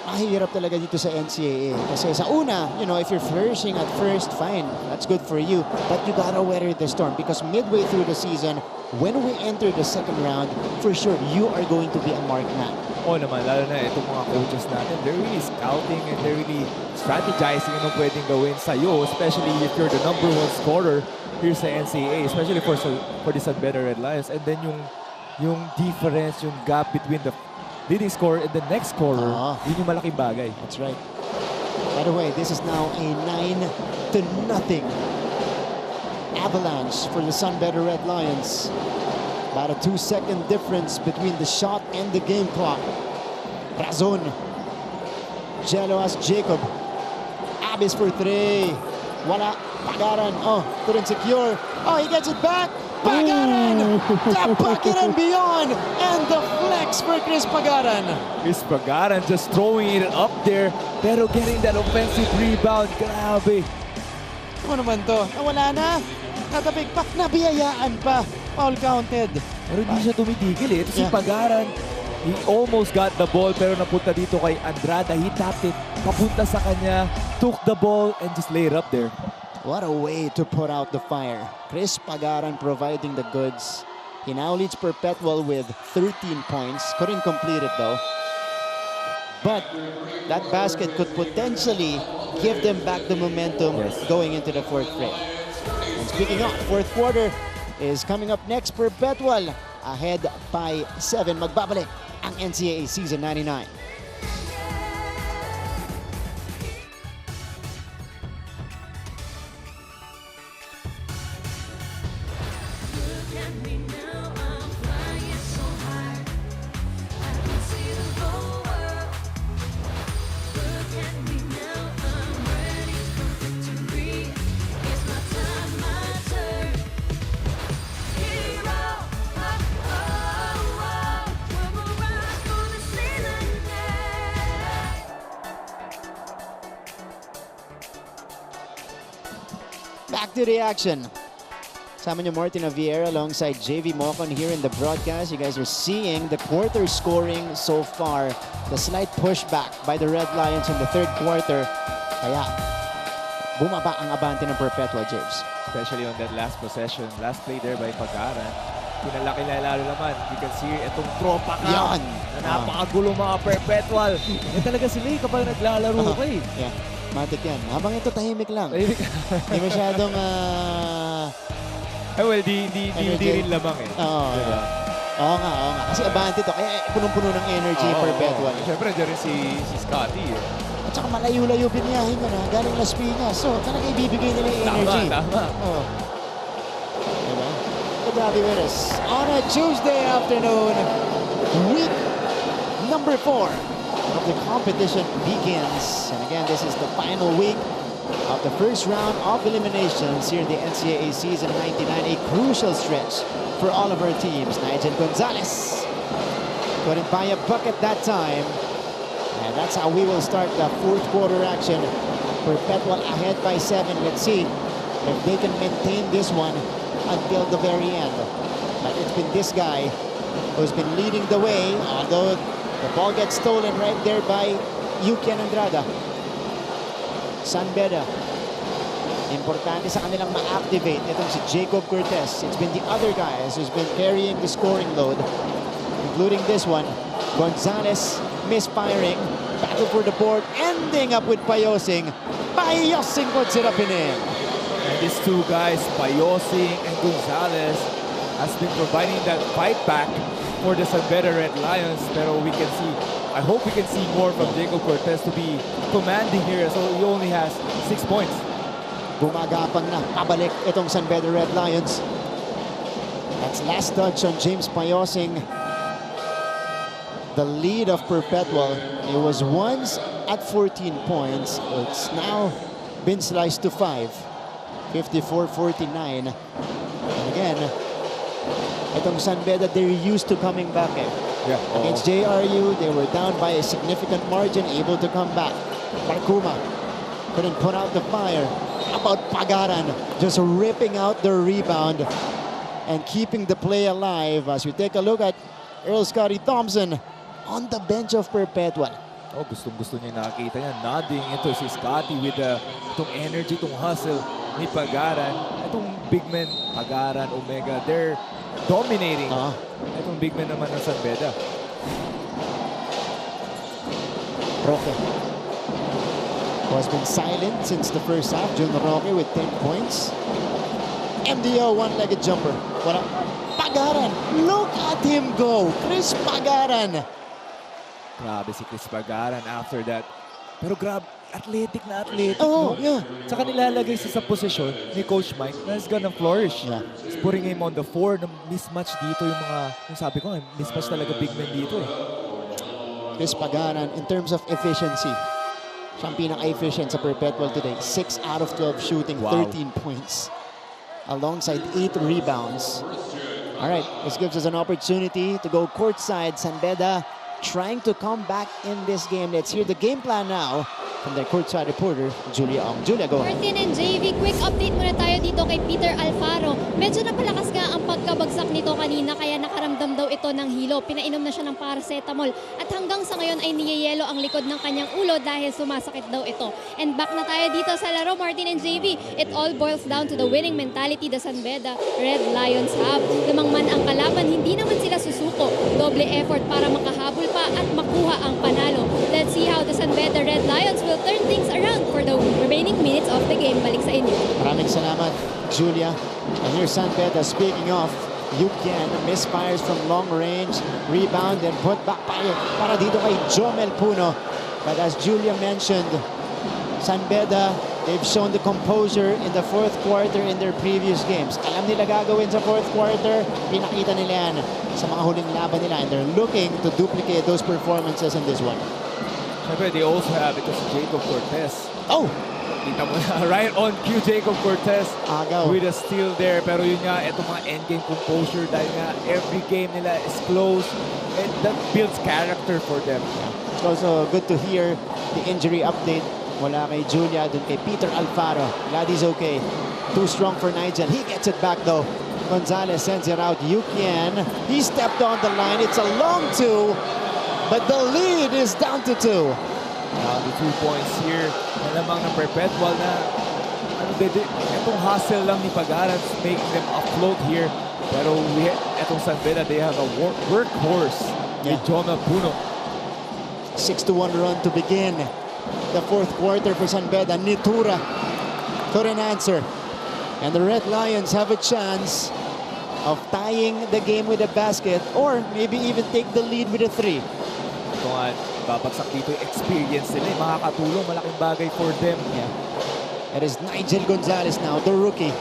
mahirap talaga dito sa NCAA. Kasi sa una, you know, if you're flourishing at first, fine. That's good for you. But you gotta weather the storm because midway through the season, when we enter the second round, for sure, you are going to be a marked man.
Oo naman, lalo na itong mga coaches natin, they're really scouting and they're really strategizing anong pwedeng gawin sa'yo, especially if you're the #1 scorer here sa NCAA, especially for the San Beda Red Lions. And then yung difference, yung gap between the leading scorer and the next scorer, yun yung malaking bagay.
That's right. By the way, this is now a 9-0 avalanche for the San Beda Red Lions. About a 2-second difference between the shot and the game clock. Razon. Jello as Jacob. Abbas for 3. Wala. Pagaran. Oh, couldn't secure. Oh, he gets it back. Pagaran! The bucket and beyond! And the flex for Chris Pagaran.
Chris Pagaran just throwing it up there, pero getting that offensive rebound. Grabe.
Ano naman to? Nawala na. Natabig pa. Nabiyayaan pa. Foul counted.
Pero hindi siya tumitigil eh. Ito si Pagaran. He almost got the ball pero napunta dito kay Andrada. He tapped it. Papunta sa kanya. Took the ball and just laid it up there.
What a way to put out the fire. Chris Pagaran providing the goods. He now leads Perpetual with 13 points. Couldn't complete it though. But that basket could potentially give them back the momentum going into the fourth frame. And speaking of, fourth quarter is coming up next. Perpetual ahead by 7. Magbabalik ang NCAA Season 99. Back to the action. Sama niyo Martina Vieira alongside JV Mocon here in the broadcast. You guys are seeing the quarter scoring so far. The slight pushback by the Red Lions in the third quarter. Kaya bumaba ang abante ng Perpetual, James.
Especially on that last possession. Last play there by Pagaran. Pinalaki na lalo naman. You can see itong tropa ka.
Yan!
Na napakagulo mga Perpetual. Yan talaga sila kapag naglalaro ka eh.
Yeah. Matik yan. Habang ito tahimik lang. Hindi masyadong
well, di rin lamang eh.
Oo.
Diba?
Oo nga. Kasi abante to. Kaya punong-puno ng energy Perpetual.
Siyempre, dyan rin si Scotty eh.
At saka malayo-layo biniyahin ko na. Galing Las Piñas. So, talaga ibibigay nila yung energy.
Tama.
Oo. Diba? Grabe Veres. On a Tuesday afternoon, week number 4 of the competition begins. And again, this is the final week of the first round of eliminations here in the NCAA Season 99. A crucial stretch for all of our teams. Nigel Gonzalez couldn't buy a bucket that time. And that's how we will start the fourth quarter action. Perpetual ahead by 7. Let's see if they can maintain this one until the very end. But it's been this guy who's been leading the way, although the ball gets stolen right there by Yukian Andrada. San Beda. Importante sa kanilang ma-activate itong si Jacob Cortez. It's been the other guys who's been carrying the scoring load, including this one. Gonzalez misfiring. Battle for the board, ending up with Payosing. Payosing puts it up and in.
And these two guys, Payosing and Gonzalez, has been providing that fight back for the San Beda Red Lions. Pero we can see, I hope we can see more from Jacob Cortez to be commanding here. So he only has 6 points.
Gumagapang na, pabalik itong San Beda Red Lions. That's last touch on James Payosing. The lead of Perpetual, it was once at 14 points. It's now been sliced to 5. 54-49. And again, itong San Beda, they're used to coming back eh.
Yeah.
Against JRU, they were down by a significant margin, able to come back. Parkuma couldn't put out the fire. How about Pagaran just ripping out the rebound and keeping the play alive as we take a look at Earl Scotty Thompson on the bench of Perpetual.
Oh, gustong-gusto niya nakita niya. Nodding ito si Scotty with itong energy, itong hustle ni Pagaran. Itong big men, Pagaran, Omega, they're dominating. Itong big men naman ng San Beda.
Roque who has been silent since the first half. Jun Roque with 10 points. MDO, one-legged jumper. Wala. Pagaran, look at him go. Chris Pagaran.
Grabe si Chris Pagaran after that. Pero grabe, athletic na athletic.
Oh,
no?
yeah.
Saka nilalagay siya sa posisyon ni Coach Mike na is gonna flourish.
Yeah.
He's putting him on the 4. Mismatch dito yung mga, yung sabi ko, mismatch talaga big men dito eh.
Chris Pagaran, in terms of efficiency, siyang pinaka-efficient sa Perpetual today. 6 out of 12 shooting, 13 points. Alongside 8 rebounds. All right, this gives us an opportunity to go courtside. San Beda trying to come back in this game. Let's hear the game plan now from their courtside reporter, Julia Ong. Julia, go ahead.
Martin and JV, quick update muna tayo dito kay Peter Alfaro. Medyo napalakas nga ang pagkabagsak nito kanina kaya nakaramdam daw ito ng hilo. Pinainom na siya ng paracetamol at hanggang sa ngayon ay niyeyelo ang likod ng kanyang ulo dahil sumasakit daw ito. And back na tayo dito sa laro, Martin and JV. It all boils down to the winning mentality the San Beda Red Lions have. Lamang man ang kalaban, hindi naman sila susuko. Doble effort para makahabol pa at makuha ang panalo. Let's see how the San Beda Red Lions will turn things around for the remaining minutes of the game. Balik sa inyo.
Maraming salamat, Julia. And here's San Beda. Speaking of, Yukian misfires from long range, rebound and put back para dito kay Jomel Puno. But as Julia mentioned, San Beda, they've shown the composure in the fourth quarter in their previous games. Alam nila gagawin sa fourth quarter, pinakita nila yan sa mga huling laban nila, and they're looking to duplicate those performances in this one.
Siyempre, they also have ito si Jacob Cortez.
Oh!
Kita mo na, right on cue, Jacob Cortez.
Agaw.
With a steal there. Pero yun nga, itong mga endgame composure dahil nga every game nila is close. And that builds character for them.
It's also good to hear the injury update mula kay Julia, dun kay Peter Alfaro. Glad he's okay. Too strong for Nigel. He gets it back though. Gonzalez sends it out. Yukian, he stepped on the line. It's a long two, but the lead is down to 2.
The 2 points here. Malamang ng Perpetual na itong hustle lang ni Pagaran making them afloat here. Pero itong San Beda, they have a workhorse with Jonah Puno.
6-1 run to begin the fourth quarter for San Beda. Nitura couldn't answer. And the Red Lions have a chance of tying the game with a basket or maybe even take the lead with a 3.
Ito nga, babagsak dito yung experience nila. Makakatulong, malaking bagay for them.
Yeah. It is Nigel Gonzalez now, the rookie,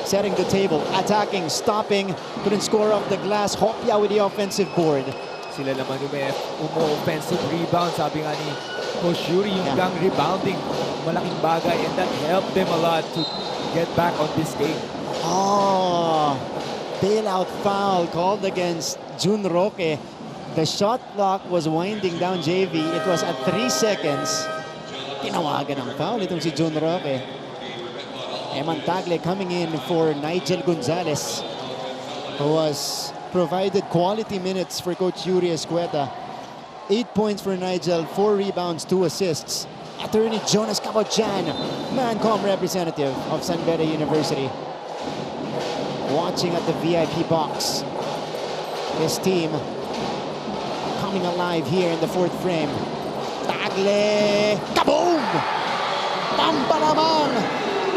setting the table, attacking, stopping, couldn't score off the glass. Hopia with the offensive board.
Sila naman yung may offensive rebound. Sabi nga ni Coach Yuri, yung gang rebounding, malaking bagay, and that helped them a lot to get back on this game.
Oh, bailout foul called against Jun Roque. The shot clock was winding down, JV. It was at 3 seconds. Tinawagan ang foul itong si Jun Roque. Eman Tagle coming in for Nigel Gonzalez, who was provided quality minutes for Coach Yuri Escueta. 8 points for Nigel, 4 rebounds, 2 assists. Attorney Jonas Cabochan, Mancom representative of San Beda University, watching at the VIP box. His team coming alive here in the fourth frame. Tagle, kaboom! Pampalamang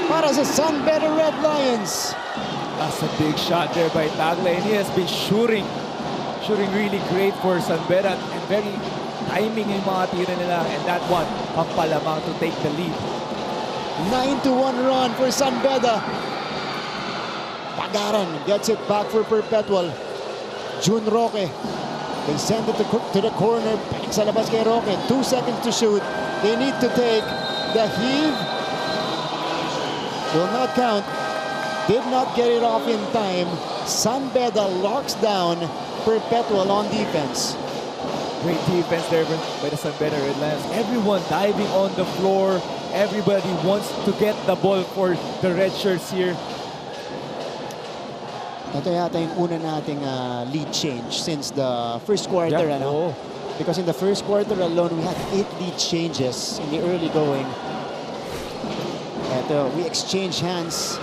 para sa San Beda Red Lions.
That's a big shot there by Tagle, and he has been shooting really great for San Beda, and very timing yung mga tira nila, and that one, pampalamang to take the lead.
9-1 run for San Beda. Pagaran gets it back for Perpetual. Jun Roque, they send it to the corner, back sa labas kay Roque. 2 seconds to shoot. They need to take the heave. Will not count. Did not get it off in time. San Beda locks down Perpetual on defense.
Great defense there by the San Beda Red Lions. Everyone diving on the floor. Everybody wants to get the ball for the red shirts here.
Ito yata yung una nating lead change since the first quarter.
Yeah.
Ano? Because in the first quarter alone, we had 8 lead changes in the early going. Ito, we exchange hands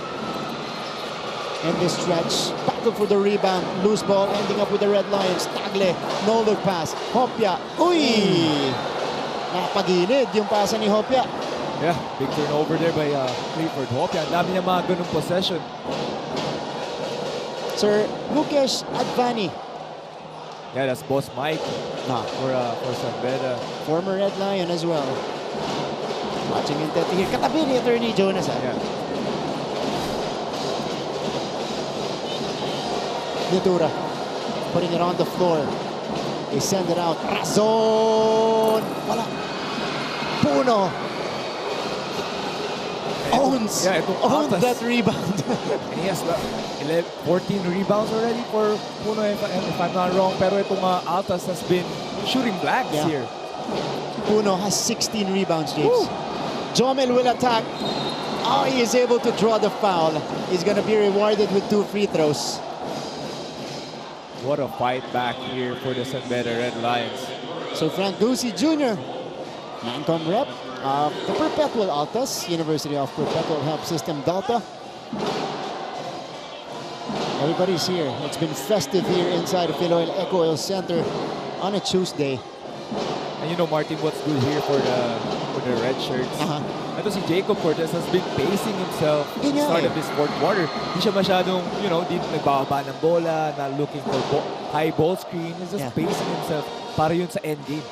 in this stretch. Battle for the rebound. Loose ball ending up with the Red Lions. Tagle, no look pass. Hopia. Uy! Napagilid yung pasa ni Hopia.
Yeah, big turnover there by Clifford Hopia. Ang dami niya mga ganung possession.
Sir Mukesh Advani.
Yeah, that's Boss Mike for San Beda.
Former Red Lion as well. Watching in here. Katabi ni Attorney Jonas.
Yeah.
Nitura putting it on the floor. They send it out. Razon! Wala. Puno owns that rebound.
And he has 14 rebounds already for Puno, if I'm not wrong. Pero itong Altas has been shooting blacks here.
Puno has 16 rebounds, James. Jomel will attack. Oh, he is able to draw the foul. He's going to be rewarded with 2 free throws.
What a fight back here for the San Beda Red Lions.
So Frank Ducey Jr., non-com rep of the Perpetual Altas, University of Perpetual Health System Delta. Everybody's here. It's been festive here inside of Philoil Eco Oil Center on a Tuesday.
And you know, Martin, what's good here for the red shirts? Ito si Jacob Cortez has been pacing himself at the start of this fourth quarter. Hindi siya masyadong, you know, di nagbababa ng bola, not looking for high ball screen. He's just pacing himself para yun sa end game.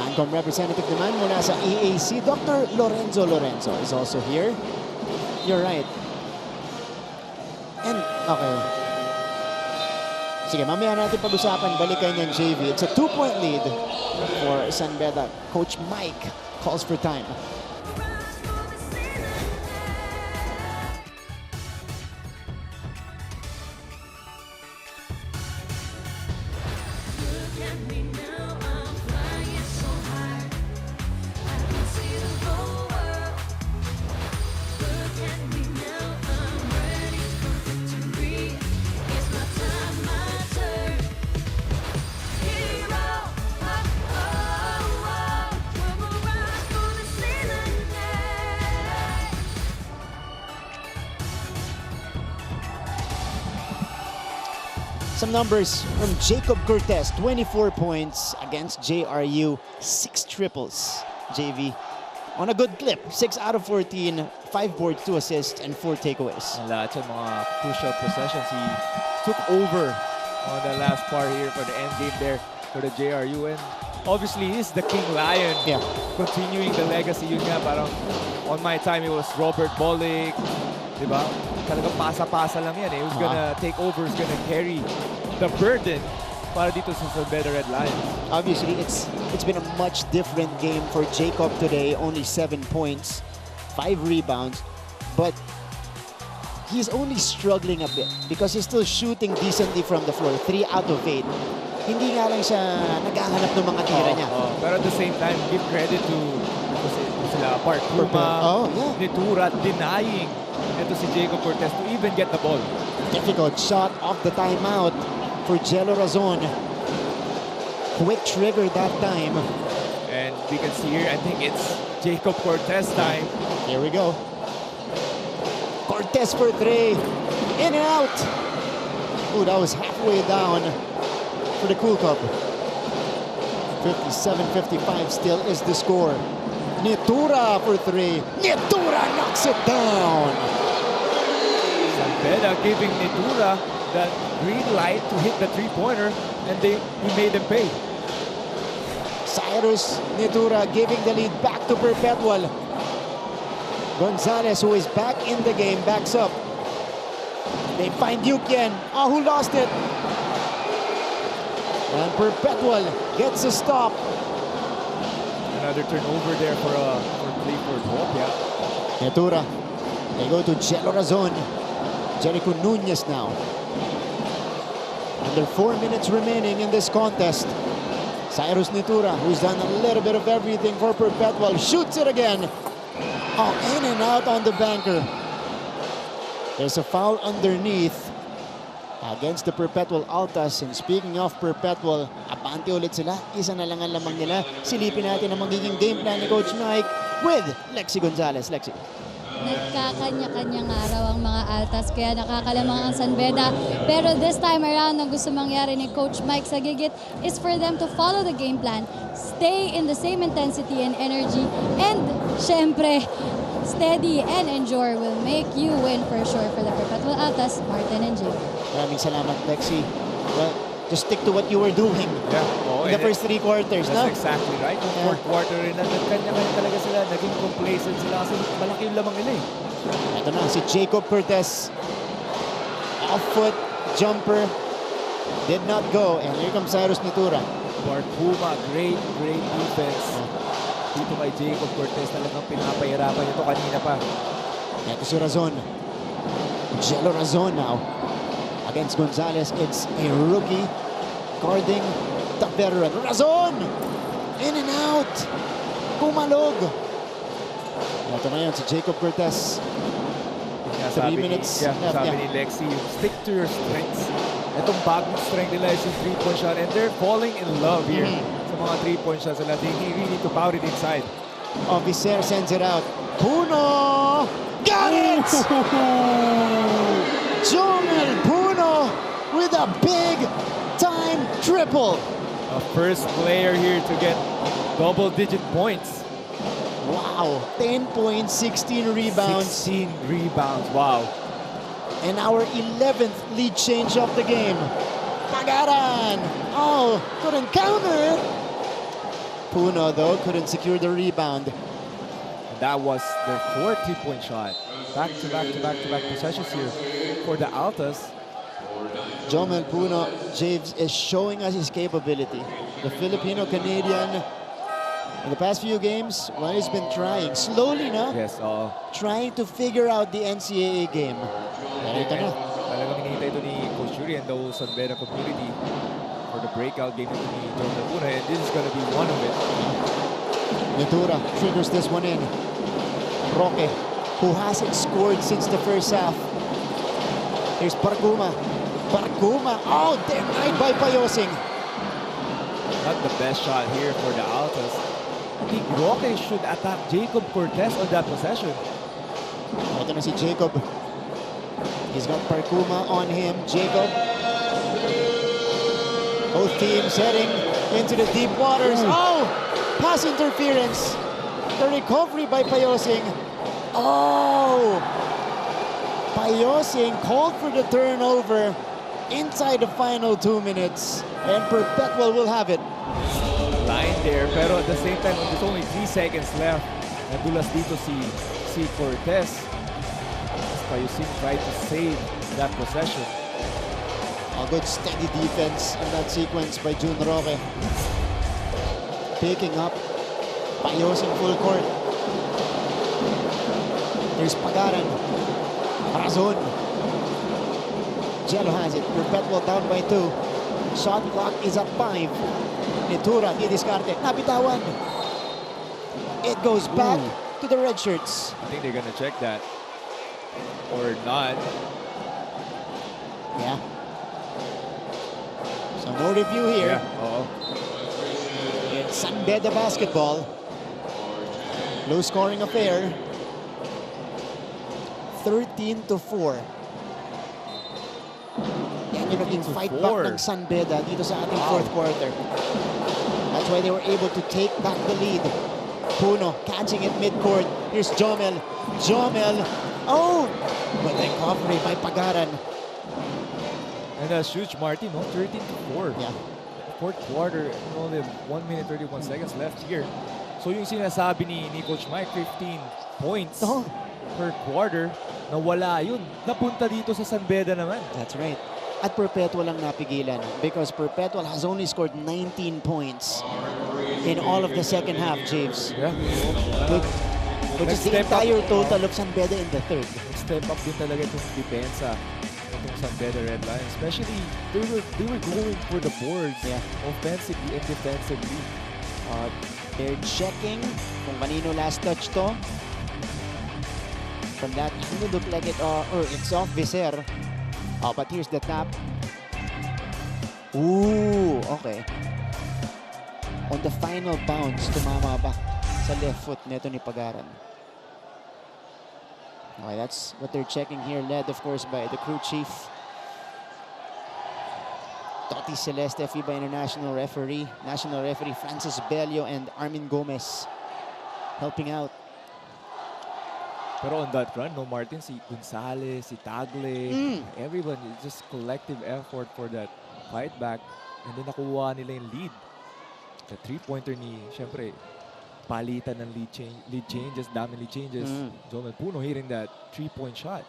Ancom representative naman mula sa EAC, Dr. Lorenzo is also here. You're right. And, okay. Sige, mamaya natin pag-usapan, balikan yung JV. It's a 2-point lead for San Beda. Coach Mike calls for time. Some numbers from Jacob Cortez, 24 points against JRU, 6 triples. JV on a good clip, 6 out of 14, 5 boards, 2 assists, and 4 takeaways.
And lahat sa mga crucial possessions, he took over on the last part here for the end game there for the JRU. And obviously, he's the King Lion.
Yeah.
Continuing the legacy. Yun nga, parang on my time, it was Robert Bolick. Diba? Talagang pasa-pasa lang yan eh. Who's gonna take over, who's gonna carry the burden para dito sa San Beda Red Lions.
Obviously, it's been a much different game for Jacob today. Only 7 points, 5 rebounds, but he's only struggling a bit because he's still shooting decently from the floor. 3 out of 8. Hindi nga lang siya naghahanap ng mga tira niya.
Pero at the same time, give credit to sila Park Puma, Nitura, denying ito si Jacob Cortez to even get the ball.
Difficult shot off the timeout for Jello Razon. Quick trigger that time.
And we can see here, I think it's Jacob Cortez time.
Here we go. Cortez for 3. In and out. Ooh, that was halfway down for the Cool Cup. 57-55 still is the score. Nitura for 3. Nitura knocks it down.
San Beda giving Nitura that green light to hit the three-pointer, and he made them pay.
Cyrus Nitura giving the lead back to Perpetual. Gonzalez, who is back in the game, backs up. They find Yukien. Who lost it? And Perpetual gets a stop.
Another turnover there for Clifford Hope,
Nitura. They go to Jello Razon. Jericho Nunez now. Under 4 minutes remaining in this contest. Cyrus Nitura, who's done a little bit of everything for Perpetual, shoots it again. In and out on the banker. There's a foul underneath against the Perpetual Altas. And speaking of Perpetual, abante ulit sila. Isa na lang ang lamang nila. Silipin natin ang magiging game plan ni Coach Mike with Lexi Gonzalez. Lexi.
Nagkakanya-kanyang araw ang mga Altas, kaya nakakalamang ang San Beda. Pero this time around, ang gusto mangyari ni Coach Mike sa gigit is for them to follow the game plan, stay in the same intensity and energy, and syempre, steady and endure will make you win for sure for the Perpetual Altas, Martin and Jay.
Maraming salamat, Lexi. Well, just stick to what you were doing in the first 3 quarters.
That's exactly right. Yung fourth quarter rin, nagkanya-kanya talaga sila. Naging complacent sila kasi malaki yung lamang nila eh.
Ito na, si Jacob Cortez. Off-foot jumper. Did not go. And here comes Cyrus Nitura.
Bart Puma, great defense. Dito kay Jacob Cortez talagang pinapahirapan ito kanina pa.
Ito si Razon. Jello Razon now. Against Gonzalez, it's a rookie guarding the veteran. Razon! In and out! bumalog. Ito na yun si Jacob Cortez. 3 minutes left.
Sabi ni Lexi, stick to your strengths. Itong bagong strength nila is yung 3-point shot and they're falling in love here sa mga 3-point shots nila. They really need to power it inside.
Viser sends it out. Puno! Got it! Jomel Puno with a big-time triple.
A first player here to get double-digit points.
Wow, 10 points, 16 rebounds.
16 rebounds, wow.
And our 11th lead change of the game. Pagaran! Oh, couldn't counter. Puno, though, couldn't secure the rebound.
And that was their 4th 3-point shot. Back-to-back possessions here for the Altas.
Jomel Puno, James, is showing us his capability. The Filipino-Canadian, in the past few games, well, he's been trying. Slowly, no?
Yes,
trying to figure out the NCAA game. Ito na.
Talagang hinihintay ito ni Coach Yuri and the whole San Beda community for the breakout game ito ni Jomel Puno, and this is gonna be one of it.
Ventura triggers this one in. Roque, who hasn't scored since the first half. Here's Barguma. Oh, denied by Payosing.
Not the best shot here for the Altas. I think Roque should attack Jacob Cortez on that possession.
Ito na si Jacob. He's got Parkuma on him. Jacob. Both teams heading into the deep waters. Oh! Pass interference. The recovery by Payosing. Oh! Payosing called for the turnover inside the final 2 minutes. And Perpetual will have it.
Line there, pero at the same time, there's only 3 seconds left. Nadulas dito si Cortez. Payosing tried to save that possession.
A good steady defense in that sequence by Jun Roque. Picking up Payosing full court. Here's Pagaran. Razon. Jello has it. Perpetual down by 2. Shot clock is at 5. Ventura, didiskarte. Nabitawan. It goes back to the red shirts.
I think they're gonna check that. Or not.
Yeah. So no review here. It's San Beda basketball. Low scoring affair. 13-4. Yan yung naging fight back ng San Beda dito sa ating fourth quarter. That's why they were able to take back the lead. Puno catching it midcourt. Here's Jomel. Oh! But recovery by Pagaran.
And that's huge, Martin, no? 13-4.
Yeah.
Fourth quarter, only 1 minute 31 seconds left here. So yung sinasabi ni Coach Mike, 15 points per quarter, nawala yun. Napunta dito sa San Beda naman.
That's right. At Perpetual lang napigilan because Perpetual has only scored 19 points in all of the second half, James.
Yeah.
Which is the entire total of San Beda in the third.
Step up din talaga itong depensa itong San Beda Red Lions. Especially, they were going for the boards offensively and defensively.
They're checking kung kanino last touch to. From that, it looked like it's off Viser. But here's the tap. Ooh, okay. On the final bounce, tumama ba sa left foot neto ni Pagaran. Okay, that's what they're checking here, led of course by the crew chief. Toti Celeste, FIBA National Referee Francis Bello and Armin Gomez helping out.
Pero on that run, no, Martin, si Gonzalez, si Tagle, everyone, it's just collective effort for that fight back. And then nakuha nila yung lead. The three-pointer ni, syempre, palitan ng lead changes, dami lead changes. Jomel Puno hitting that three-point shot.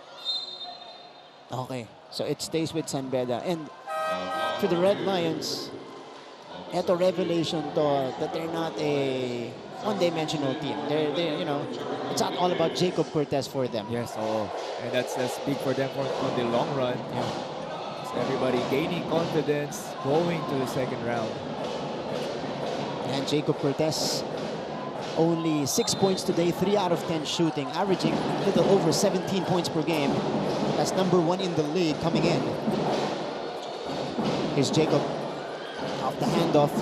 Okay, so it stays with San Beda. And for the Red Lions, eto revelation to that they're not a one-dimensional team. They're you know, it's not all about Jacob Cortez for them.
Yes, and that's big for them on the long run. So everybody gaining confidence, going to the second round.
And Jacob Cortez Only 6 points today, 3 out of 10 shooting, averaging a little over 17 points per game. That's number 1 in the league coming in. Here's Jacob. Off the handoff.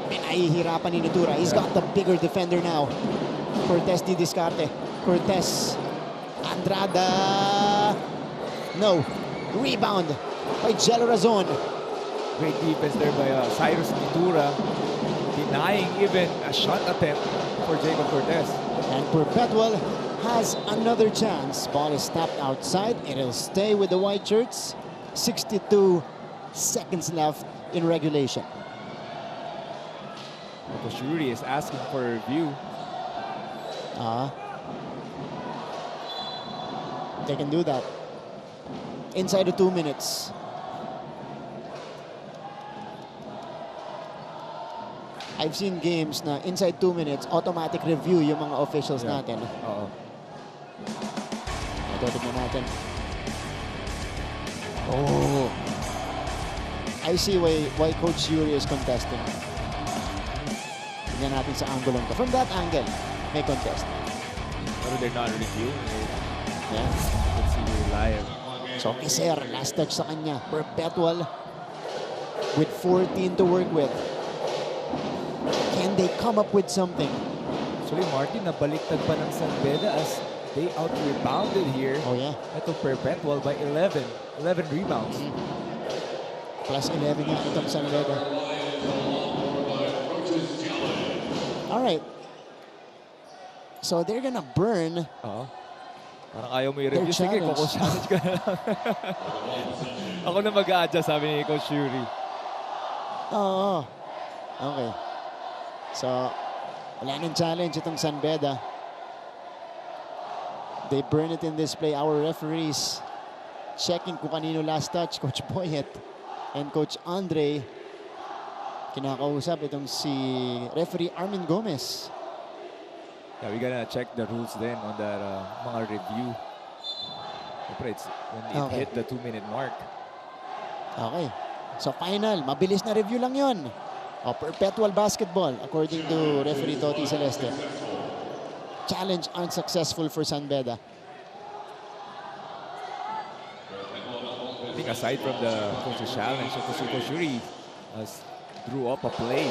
Pinahihirapan ni Natura. He's got the bigger defender now. Cortez di discarte. Cortez. Andrada. No. Rebound by Jello Razon.
Great defense there by Cyrus Natura, denying even a shot attempt for Jacob Cortez.
And Perpetual has another chance. Ball is tapped outside. It'll stay with the white shirts. 62 seconds left in regulation.
Koshuri is asking for a review.
They can do that. Inside the 2 minutes. I've seen games na inside 2 minutes, automatic review yung mga officials natin.
Oo.
Ito, tignan natin. Oh. I see why Coach Yuri is contesting. Tignan natin sa angle to. From that angle, may contest.
Pero they're not reviewing it.
Yeah.
Let's see you live.
So, Kiser, last touch sa kanya. Perpetual with 14 to work with. Can they come up with something?
Actually, Martin, nabaliktad pa ng San Beda as they out-rebounded here.
Oh, yeah.
Ito Perpetual by 11. 11 rebounds.
Plus 11 nga itong San Beda. All right. So, they're gonna burn.
Parang ayaw mo i-review. Sige, challenge ka na lang. Ako na mag-a-adjust, sabi ni Coach Yuri.
Oo. Okay. So, wala nang challenge itong San Beda. They burn it in this play. Our referees checking kung kanino last touch. Coach Boyet and Coach Andre. Kinakausap itong si referee Armin Gomez.
Yeah, we gotta check the rules then on that mga review. It's when it hit the 2-minute mark.
Okay. So final, mabilis na review lang yon. Perpetual basketball according to referee Toti Celeste. Challenge unsuccessful for San Beda.
I think aside from the coach's challenge, Coach Yuri drew up a play.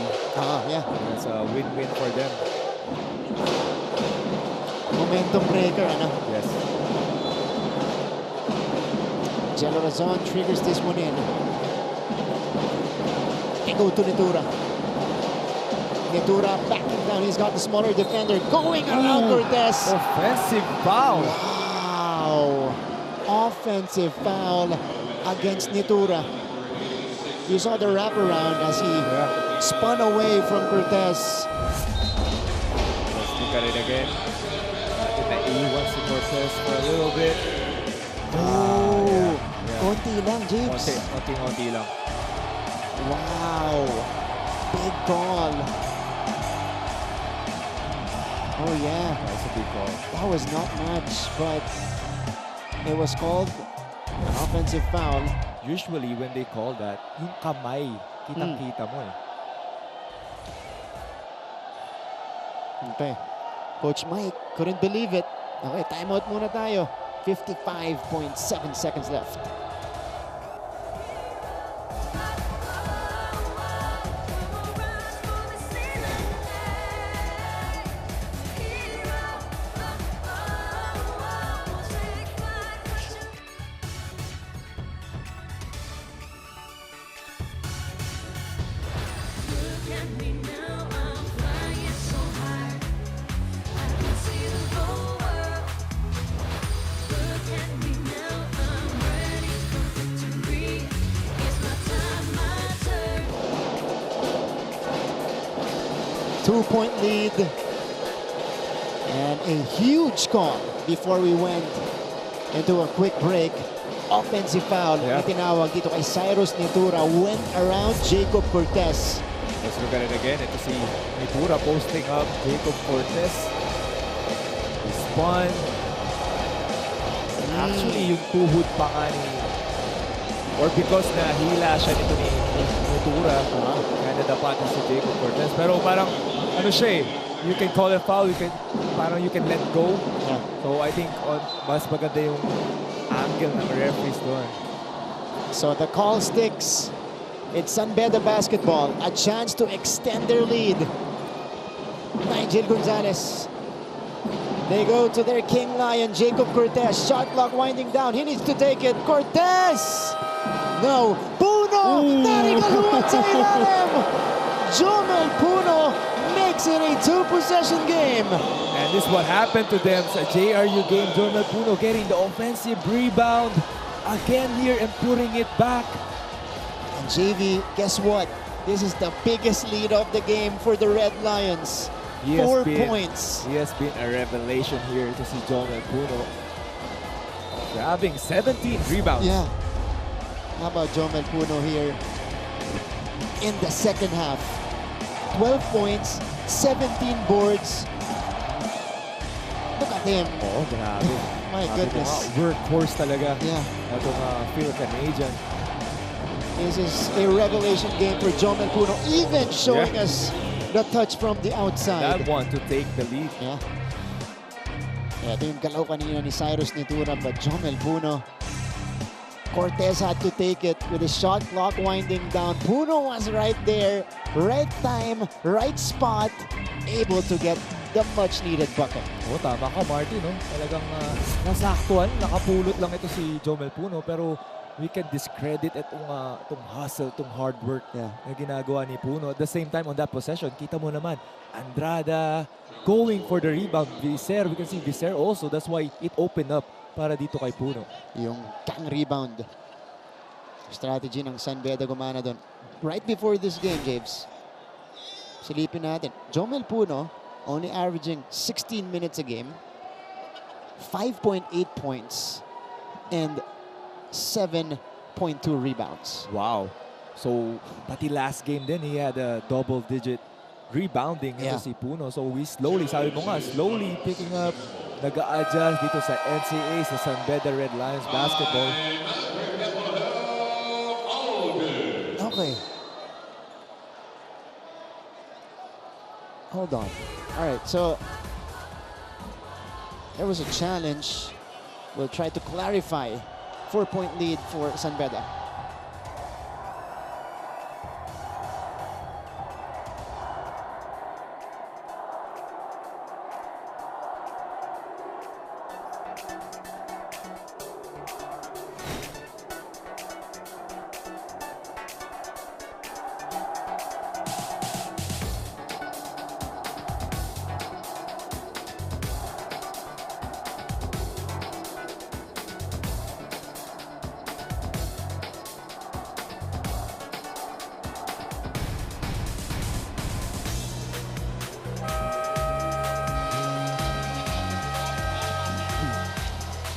Yeah.
It's a win-win for them.
Momentum breaker, ano?
Yes.
Jello Razon triggers this one in. They go to Natura. Natura backing down. He's got the smaller defender going around Cortez.
Offensive foul.
Wow. Offensive foul against Natura. You saw the wraparound as he spun away from Cortez.
Let's look at it again. Naiiwan si Cortez for a little bit.
Konti lang, James.
Konti lang.
Wow. Big call. Oh, yeah.
That's a big call.
That was not much, but it was called an offensive foul.
Usually, when they call that, yung kamay, kitang-kita mo eh.
Okay. Coach Mike couldn't believe it. Okay, timeout muna tayo. 55.7 seconds left. Two-point lead and a huge call before we went into a quick break. Offensive foul na tinawag dito kay Cyrus Natura went around Jacob Cortez.
Let's look at it again. Ito si Natura posting up Jacob Cortez. He spun. Actually, yung tuhod pa nga ni or because nahila siya nito ni Natura, kaya nadapatin si Jacob Cortez. Pero parang, ano siya eh, you can call a foul, you can let go. So I think mas maganda yung angle ng referees doon.
So the call sticks. It's San Beda basketball. A chance to extend their lead. Nigel Gonzalez. They go to their king lion, Jacob Cortez. Shot clock winding down. He needs to take it. Cortez! No. Puno! Narigaluan sa ilalim! Jomel Puno makes it a two-possession game.
And this is what happened to them sa JRU game. Jomel Puno getting the offensive rebound again here and putting it back.
And JV, guess what? This is the biggest lead of the game for the Red Lions. 4 points.
He has been a revelation here to see Jomel Puno grabbing 17 rebounds.
Yeah. How about Jomel Puno here in the second half? 12 points, 17 boards. Look at him.
Oh, grabe.
My goodness.
Workhorse talaga.
Yeah.
Itong Phil-Canadian.
This is a revelation game for Jomel Puno, even showing us the touch from the outside.
That one to take the lead.
Yeah. Ito yung galaw kanina ni Cyrus Nitura, but Jomel Puno, Cortez had to take it with the shot clock winding down. Puno was right there, right time, right spot, able to get the much-needed bucket.
Oh, tama ka, Marty, no? Talagang nasaktuan, nakapulot lang ito si Jomel Puno, pero we can discredit itong hustle, itong hard work na ginagawa ni Puno. At the same time, on that possession, kita mo naman, Andrada going for the rebound. Viser, we can see Viser also. That's why it opened up para dito kay Puno.
Yung kang rebound strategy ng San Beda gumana doon. Right before this game, James, silipin natin, Jomel Puno only averaging 16 minutes a game, 5.8 points, and 7.2 rebounds.
Wow. So, pati last game din, he had a double-digit rebounding ito si Puno. So, we slowly, sabi mo nga, slowly picking up, nag-a-adjust dito sa NCAA, sa San Beda Red Lions basketball.
Okay. Hold on. All right, so there was a challenge. We'll try to clarify. 4-point lead for San Beda.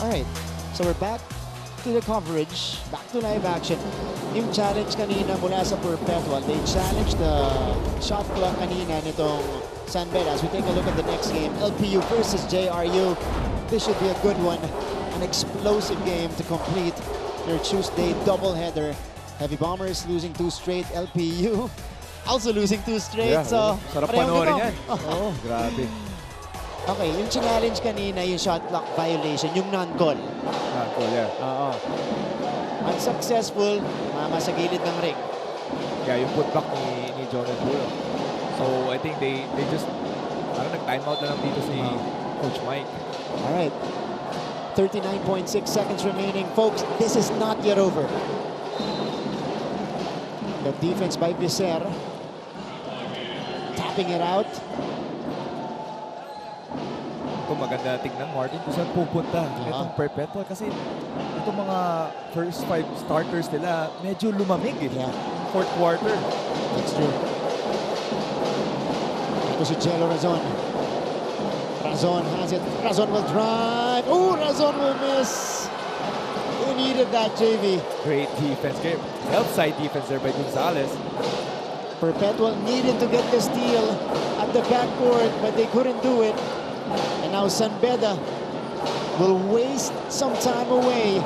All right, so we're back to the coverage, back to live action. Yung challenge kanina mula sa Perpetual, they challenged the shot clock kanina nitong San Beda. As we take a look at the next game, LPU versus JRU. This should be a good one, an explosive game to complete their Tuesday doubleheader. Heavy Bombers losing 2 straight, LPU also losing 2 straight. So,
sarap panoorin yan. Oh, grabe.
Okay, yung challenge kanina, yung shot clock violation, yung non-call.
Non-call, yeah.
Oo. Unsuccessful, mama sa gilid ng ring.
Yeah, yung putback ni Jomel Puno. So, I think they just, parang nag-timeout na lang dito si Coach Mike.
Alright. 39.6 seconds remaining. Folks, this is not yet over. The defense by Viser. Tapping it out.
Ito maganda tingnan, Martin, kung saan pupunta itong Perpetual. Kasi itong mga first 5 starters nila, medyo lumamig fourth quarter.
That's true. Ito si Jello Razon. Razon has it. Razon will drive. Oh, Razon will miss. He needed that, JV.
Great defense. Great outside defense there by Gonzalez.
Perpetual needed to get the steal at the backcourt, but they couldn't do it. And now San Beda will waste some time away.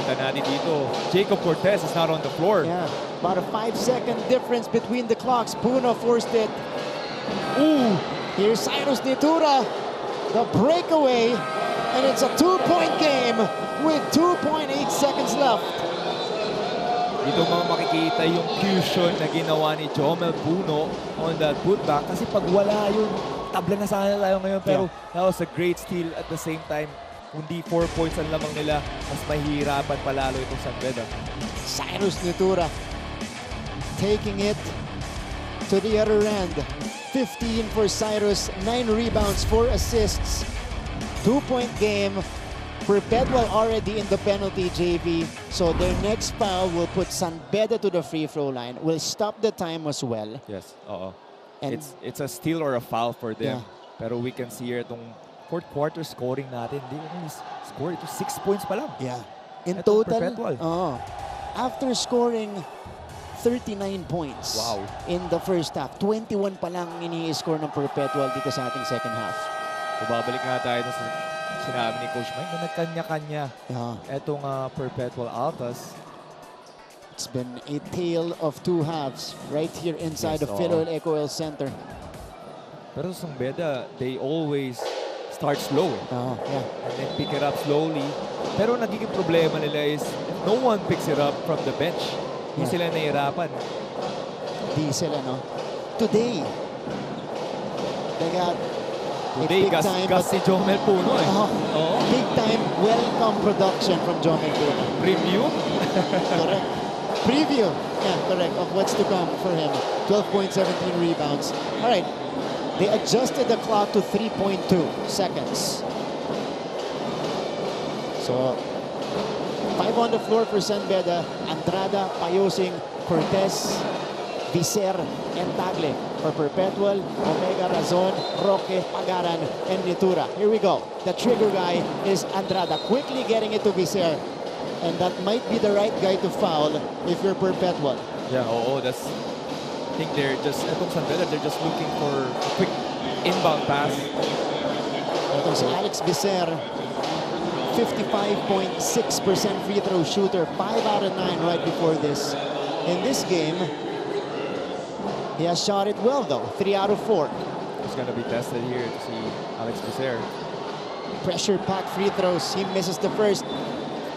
Kita natin dito, Jacob Cortez is not on the floor.
Yeah, about a 5-second difference between the clocks. Puno forced it. Ooh, Here's Cyrus Nitura, the breakaway, and it's a 2-point game with 2.8 seconds left.
Dito mga makikita yung fusion na ginawa ni Jomel Puno on that putback. Kasi pag wala yun, tabla na sana tayo ngayon. Pero that was a great steal at the same time. Kundi 4 points ang lamang nila, mas mahihirapan palalo itong San Beda.
Cyrus Nitura taking it to the other end. 15 for Cyrus, 9 rebounds, 4 assists. 2-point game. Perpetual already in the penalty, JV. So their next foul will put San Beda to the free throw line. Will stop the time as well.
Yes, oo.
And
It's a steal or a foul for them.
Yeah.
Pero we can see here itong fourth quarter scoring natin. They only score ito 6 points pa lang.
Yeah. In
Itong
total,
Perpetual.
after scoring 39 points in the first half, 21 pa lang ini-score ng Perpetual dito sa ating second half.
So babalik nga tayo sa sinabi ni Coach Mike na nagkanya-kanya etong Perpetual Altas.
It's been a tale of two halves right here inside the Philoel Eco Oil Center.
Pero sa San Beda, they always start slow.
Yeah.
And then pick it up slowly. Pero nagiging problema nila is if no one picks it up from the bench, hindi sila nahihirapan.
Di sila, no? Today, they got
Today, gas si Jomel Puno eh.
Big time welcome production from Jomel Puno.
Preview?
Correct. Preview, yeah, correct, of what's to come for him. 12 points, 17 rebounds. All right, they adjusted the clock to 3.2 seconds. So, 5 on the floor for San Beda. Andrada, Payosing, Cortez, Viser, and Tagle. For Perpetual, Omega, Razon, Roque, Pagaran, and Nitura. Here we go. The trigger guy is Andrada, quickly getting it to Viser. And that might be the right guy to foul if you're Perpetual.
Yeah, that's... I think they're just, etong San Beda, they're just looking for a quick inbound pass.
Ito si Alex Viser, 55.6% free throw shooter, 5 out of 9 right before this. In this game, he has shot it well though, 3 out of 4.
He's going to be tested here to see Alex Viser.
Pressure pack free throws, he misses the first.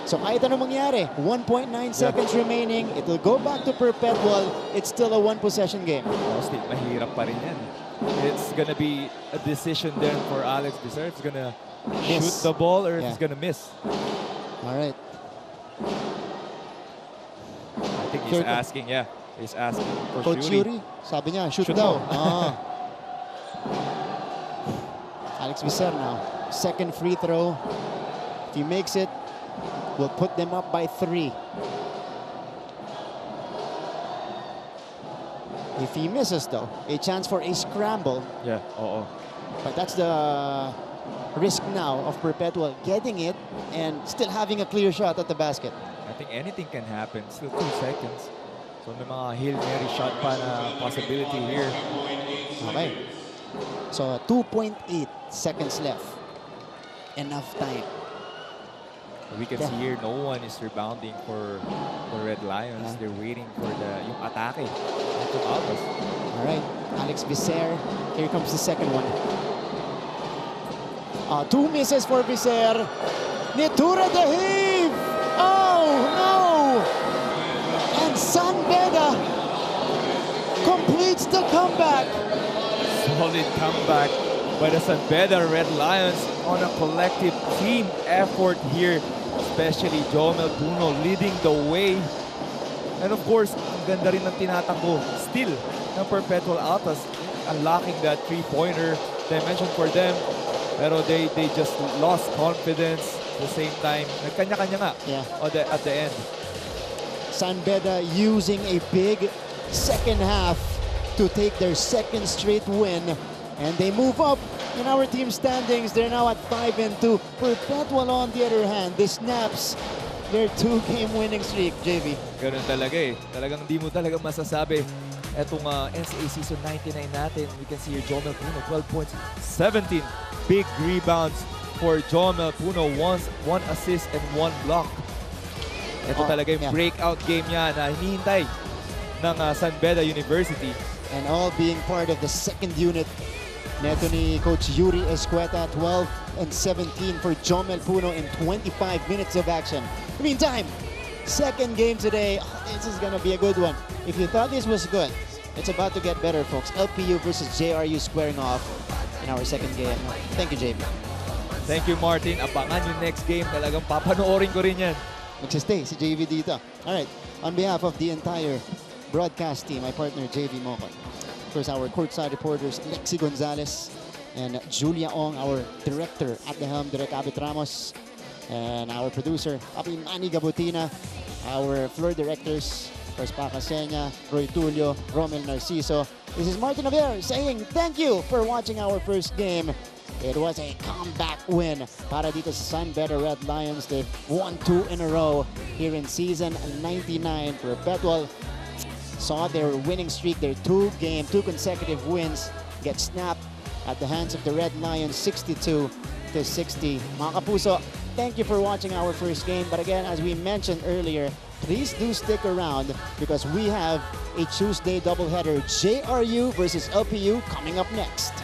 So kahit anong mangyari, 1.9 seconds remaining. It will go back to Perpetual. It's still a one-possession game.
Mostly, mahirap pa rin yan. It's gonna be a decision then for Alex Viser. If he's gonna shoot the ball or if he's gonna miss.
All right.
I think he's asking, he's asking for
Coach Yuri, sabi niya, shoot daw. Alex Viser now. Second free throw. If he makes it, will put them up by 3. If he misses, though, a chance for a scramble.
Yeah,
But that's the risk now of Perpetual getting it and still having a clear shot at the basket.
I think anything can happen. Still 2 seconds. So may mga Hail Mary shot pa na possibility here.
Okay. So 2.8 seconds left. Enough time.
We can see here no one is rebounding for the Red Lions. They're waiting for yung atake.
All right, Alex Viser. Here comes the second one. 2 misses for Viser. Nitura the heave. Oh no! And San Beda completes the comeback.
Solid comeback by the San Beda Red Lions on a collective team effort here. Especially Jomel Puno leading the way. And of course, ang ganda rin ng tinatakbo still ng Perpetual Altas, unlocking that 3-pointer dimension for them. Pero they just lost confidence at the same time. Nagkanya-kanya nga at the end.
San Beda using a big second half to take their second straight win. And they move up in our team standings. They're now at 5-2. Perpetual on the other hand, they snaps their 2-game winning streak, JV.
Ganun talaga eh. Talagang di mo talaga masasabi. Etong NCAA Season 99 natin, we can see here Jomel Puno, 12 points, 17 big rebounds for Jomel Puno, 1 assist and 1 block. Ito talaga yung breakout game niya na hinihintay ng San Beda University.
And all being part of the second unit Neto ni Coach Yuri Escueta, 12 and 17 for Jomel Puno in 25 minutes of action. Meantime, second game today. Oh, this is gonna be a good one. If you thought this was good, it's about to get better, folks. LPU versus JRU squaring off in our second game. Thank you, JB.
Thank you, Martin. Abangan yung next game. Talagang papanoorin ko rin yan.
Magsistay si JV dito. Alright, on behalf of the entire broadcast team, my partner JV Mocon. First, our courtside reporters, Lexi Gonzalez and Julia Ong, our director at the helm, Direk Abit Ramos, and our producer, Papi Manny Gabutina, our floor directors, First Paca Senya, Roy Tulio, Romel Narciso. This is Martin Javier saying thank you for watching our first game. It was a comeback win para dito sa San Beda Red Lions. They've won 2 in a row here in season 99. Perpetual saw their winning streak, their 2 consecutive wins get snapped at the hands of the Red Lions, 62-60. Mga kapuso, thank you for watching our first game. But again, as we mentioned earlier, please do stick around because we have a Tuesday doubleheader, JRU versus LPU, coming up next.